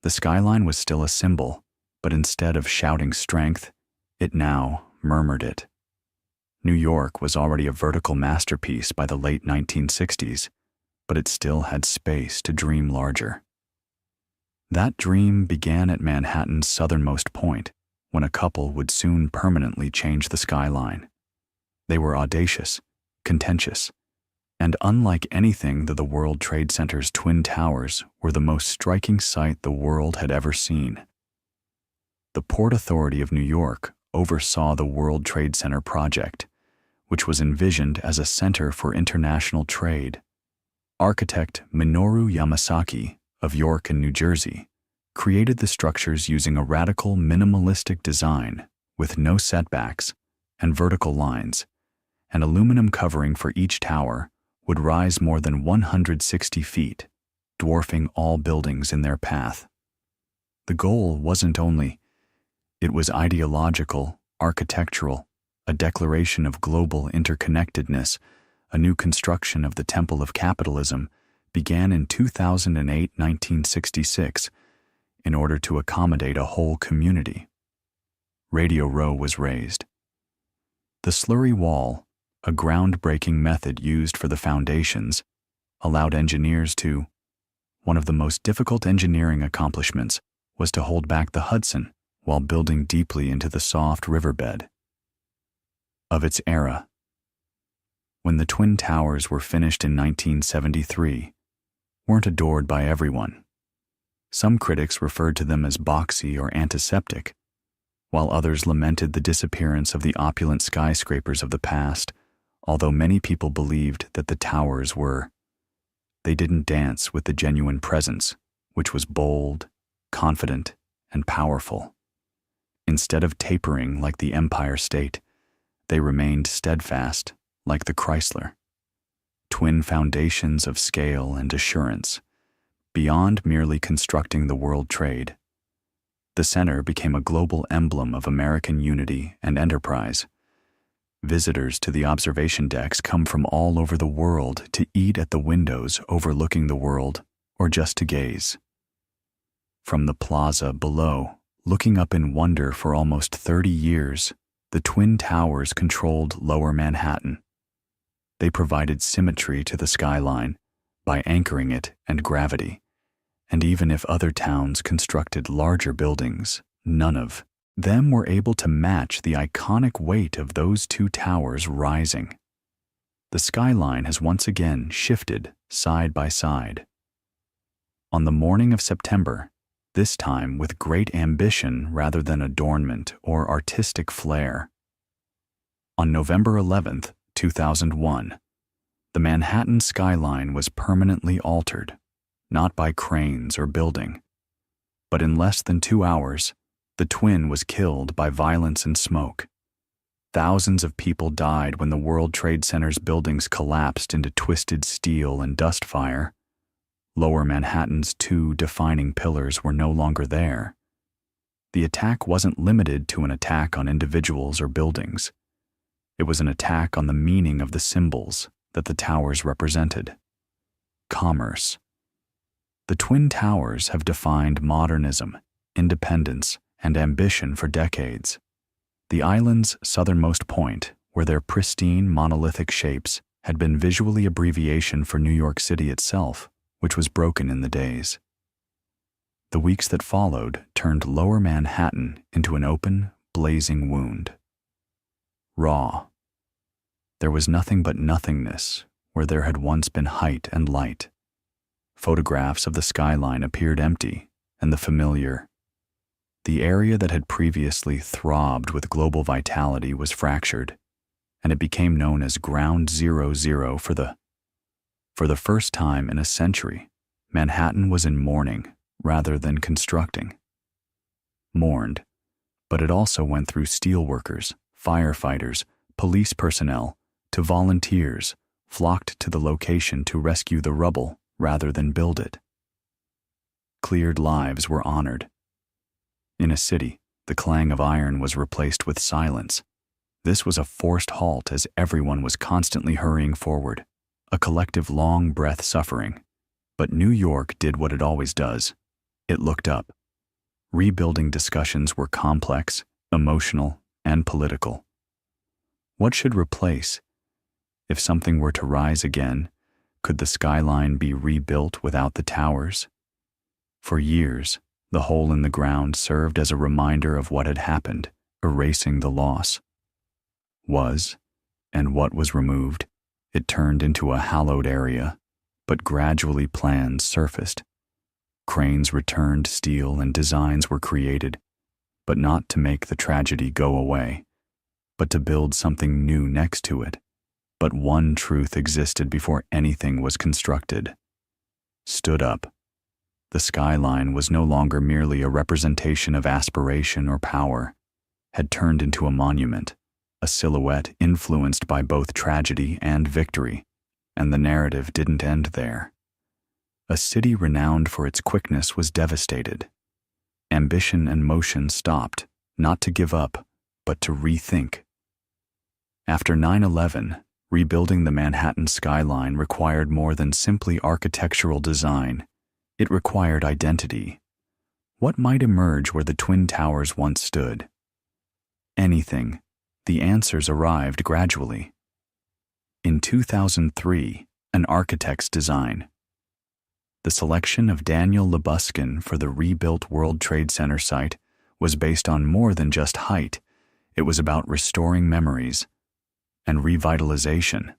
The skyline was still a symbol, but instead of shouting strength, it now murmured it. New York was already a vertical masterpiece by the late 1960s, but it still had space to dream larger. That dream began at Manhattan's southernmost point, when a couple would soon permanently change the skyline. They were audacious, contentious, and unlike anything that the World Trade Center's Twin Towers were the most striking sight the world had ever seen. The Port Authority of New York oversaw the World Trade Center project, which was envisioned as a center for international trade. Architect Minoru Yamasaki of York and New Jersey created the structures using a radical minimalistic design with no setbacks and vertical lines. An aluminum covering for each tower would rise more than 160 feet, dwarfing all buildings in their path. The goal wasn't only, it was ideological, architectural, a declaration of global interconnectedness. A new construction of the Temple of Capitalism began in 1966 in order to accommodate a whole community. Radio Row was raised. The slurry wall, a groundbreaking method used for the foundations, allowed engineers to. One of the most difficult engineering accomplishments was to hold back the Hudson while building deeply into the soft riverbed. Of its era. When the Twin Towers were finished in 1973, weren't adored by everyone. Some critics referred to them as boxy or antiseptic, while others lamented the disappearance of the opulent skyscrapers of the past, although many people believed that the towers were. They didn't dance with the genuine presence, which was bold, confident, and powerful. Instead of tapering like the Empire State, they remained steadfast like the Chrysler. Twin foundations of scale and assurance, beyond merely constructing the world trade. The center became a global emblem of American unity and enterprise. Visitors to the observation decks come from all over the world to eat at the windows overlooking the world, or just to gaze. From the plaza below, looking up in wonder for almost 30 years, the Twin Towers controlled Lower Manhattan. They provided symmetry to the skyline by anchoring it and gravity, and even if other towns constructed larger buildings, none of them were able to match the iconic weight of those two towers rising. The skyline has once again shifted side by side. On the morning of September, this time with great ambition rather than adornment or artistic flair. On November 11th, 2001, the Manhattan skyline was permanently altered, not by cranes or building, but in less than 2 hours, the Twin was killed by violence and smoke. Thousands of people died when the World Trade Center's buildings collapsed into twisted steel and dust fire. Lower Manhattan's two defining pillars were no longer there. The attack wasn't limited to an attack on individuals or buildings. It was an attack on the meaning of the symbols that the towers represented. Commerce. The Twin Towers have defined modernism, independence, and ambition for decades. The island's southernmost point, where their pristine monolithic shapes had been visually abbreviation for New York City itself, which was broken in the days. The weeks that followed turned Lower Manhattan into an open, blazing wound. Raw. There was nothing but nothingness where there had once been height and light. Photographs of the skyline appeared empty and the familiar. The area that had previously throbbed with global vitality was fractured, and it became known as Ground 00 for the first time in a century. Manhattan was in mourning rather than constructing. Mourned, but it also went through steelworkers, firefighters, police personnel, to volunteers flocked to the location to rescue the rubble rather than build it. Cleared lives were honored. In a city, the clang of iron was replaced with silence. This was a forced halt as everyone was constantly hurrying forward, a collective long breath suffering. But New York did what it always does. It looked up. Rebuilding discussions were complex, emotional, and political. What should replace? If something were to rise again, could the skyline be rebuilt without the towers? For years, the hole in the ground served as a reminder of what had happened, erasing the loss. And what was removed, it turned into a hallowed area, but gradually plans surfaced. Cranes returned steel and designs were created, but not to make the tragedy go away, but to build something new next to it. But one truth existed before anything was constructed. Stood up. The skyline was no longer merely a representation of aspiration or power, had turned into a monument, a silhouette influenced by both tragedy and victory, and the narrative didn't end there. A city renowned for its quickness was devastated. Ambition and motion stopped, not to give up, but to rethink. After 9/11, rebuilding the Manhattan skyline required more than simply architectural design. It required identity. What might emerge where the Twin Towers once stood? Anything. The answers arrived gradually. In 2003, an architect's design. The selection of Daniel Libuskin for the rebuilt World Trade Center site was based on more than just height. It was about restoring memories and revitalization.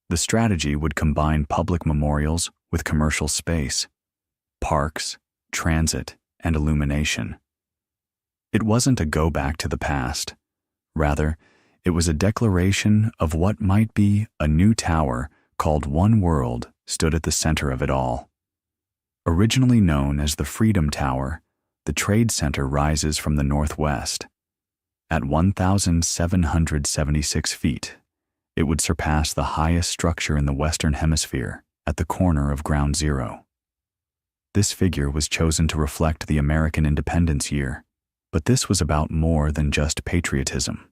The strategy would combine public memorials with commercial space, parks, transit, and illumination. It wasn't a go back to the past. Rather, it was a declaration of what might be. A new tower called One World stood at the center of it all. Originally known as the Freedom Tower, the Trade Center rises from the northwest. At 1,776 feet, it would surpass the highest structure in the Western Hemisphere at the corner of Ground Zero. This figure was chosen to reflect the American independence year, but this was about more than just patriotism.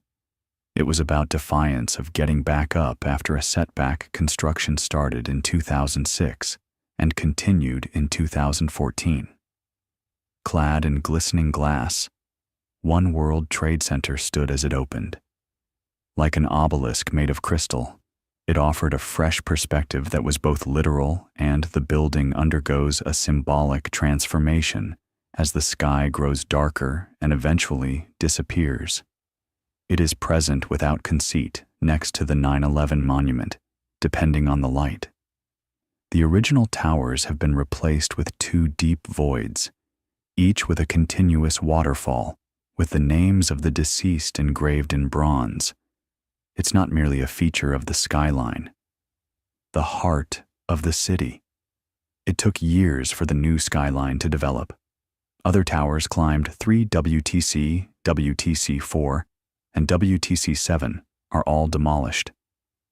It was about defiance of getting back up after a setback. Construction started in 2006 and continued in 2014. Clad in glistening glass, One World Trade Center stood as it opened. Like an obelisk made of crystal, it offered a fresh perspective that was both literal, and the building undergoes a symbolic transformation as the sky grows darker and eventually disappears. It is present without conceit next to the 9/11 monument, depending on the light. The original towers have been replaced with two deep voids, each with a continuous waterfall, with the names of the deceased engraved in bronze. It's not merely a feature of the skyline, the heart of the city. It took years for the new skyline to develop. Other towers climbed 3 WTC, WTC4, and WTC7 are all demolished.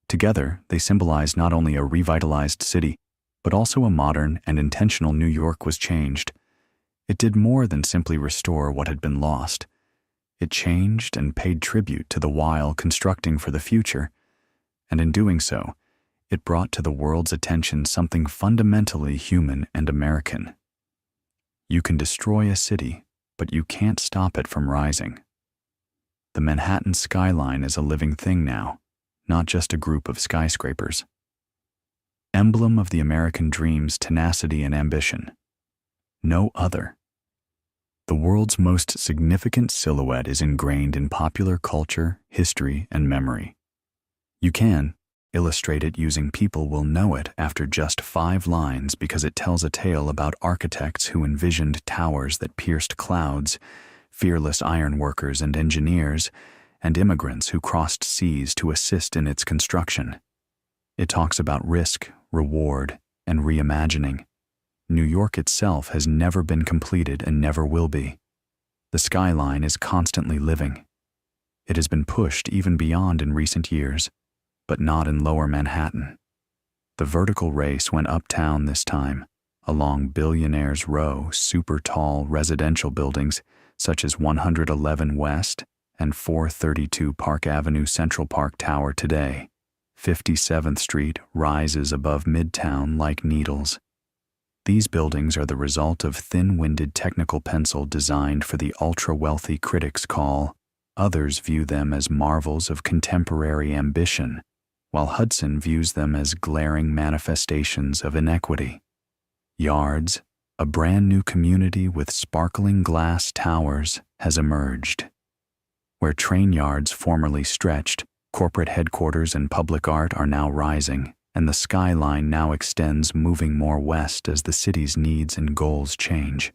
Together, they symbolize not only a revitalized city, but also a modern and intentional New York was changed. It did more than simply restore what had been lost. It changed and paid tribute to the while constructing for the future, and in doing so, it brought to the world's attention something fundamentally human and American. You can destroy a city, but you can't stop it from rising. The Manhattan skyline is a living thing now, not just a group of skyscrapers. Emblem of the American dream's tenacity and ambition. No other. The world's most significant silhouette is ingrained in popular culture, history, and memory. You can illustrate it using people will know it after just 5 lines because it tells a tale about architects who envisioned towers that pierced clouds, fearless ironworkers and engineers, and immigrants who crossed seas to assist in its construction. It talks about risk, reward, and reimagining. New York itself has never been completed and never will be. The skyline is constantly living. It has been pushed even beyond in recent years, but not in lower Manhattan. The vertical race went uptown this time, along Billionaires Row, super tall residential buildings such as 111 West and 432 Park Avenue Central Park Tower today. 57th Street rises above Midtown like needles. These buildings are the result of thin-winded technical pencil designed for the ultra-wealthy critics call. Others view them as marvels of contemporary ambition, while Hudson views them as glaring manifestations of inequity. Yards, a brand new community with sparkling glass towers, has emerged. Where train yards formerly stretched, corporate headquarters and public art are now rising, and the skyline now extends, moving more west as the city's needs and goals change.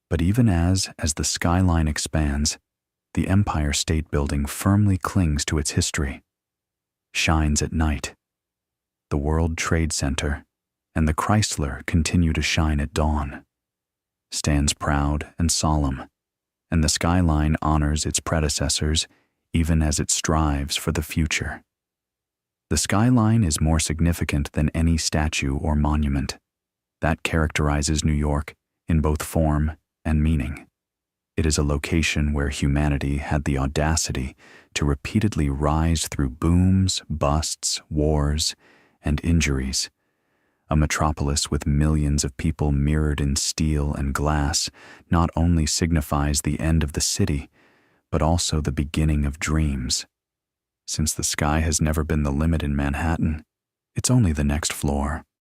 But even as the skyline expands, the Empire State Building firmly clings to its history. Shines at night. The World Trade Center and the Chrysler continue to shine at dawn. Stands proud and solemn, and the skyline honors its predecessors even as it strives for the future. The skyline is more significant than any statue or monument. That characterizes New York in both form and meaning. It is a location where humanity had the audacity to repeatedly rise through booms, busts, wars, and injuries. A metropolis with millions of people mirrored in steel and glass not only signifies the end of the city, but also the beginning of dreams. Since the sky has never been the limit in Manhattan, it's only the next floor.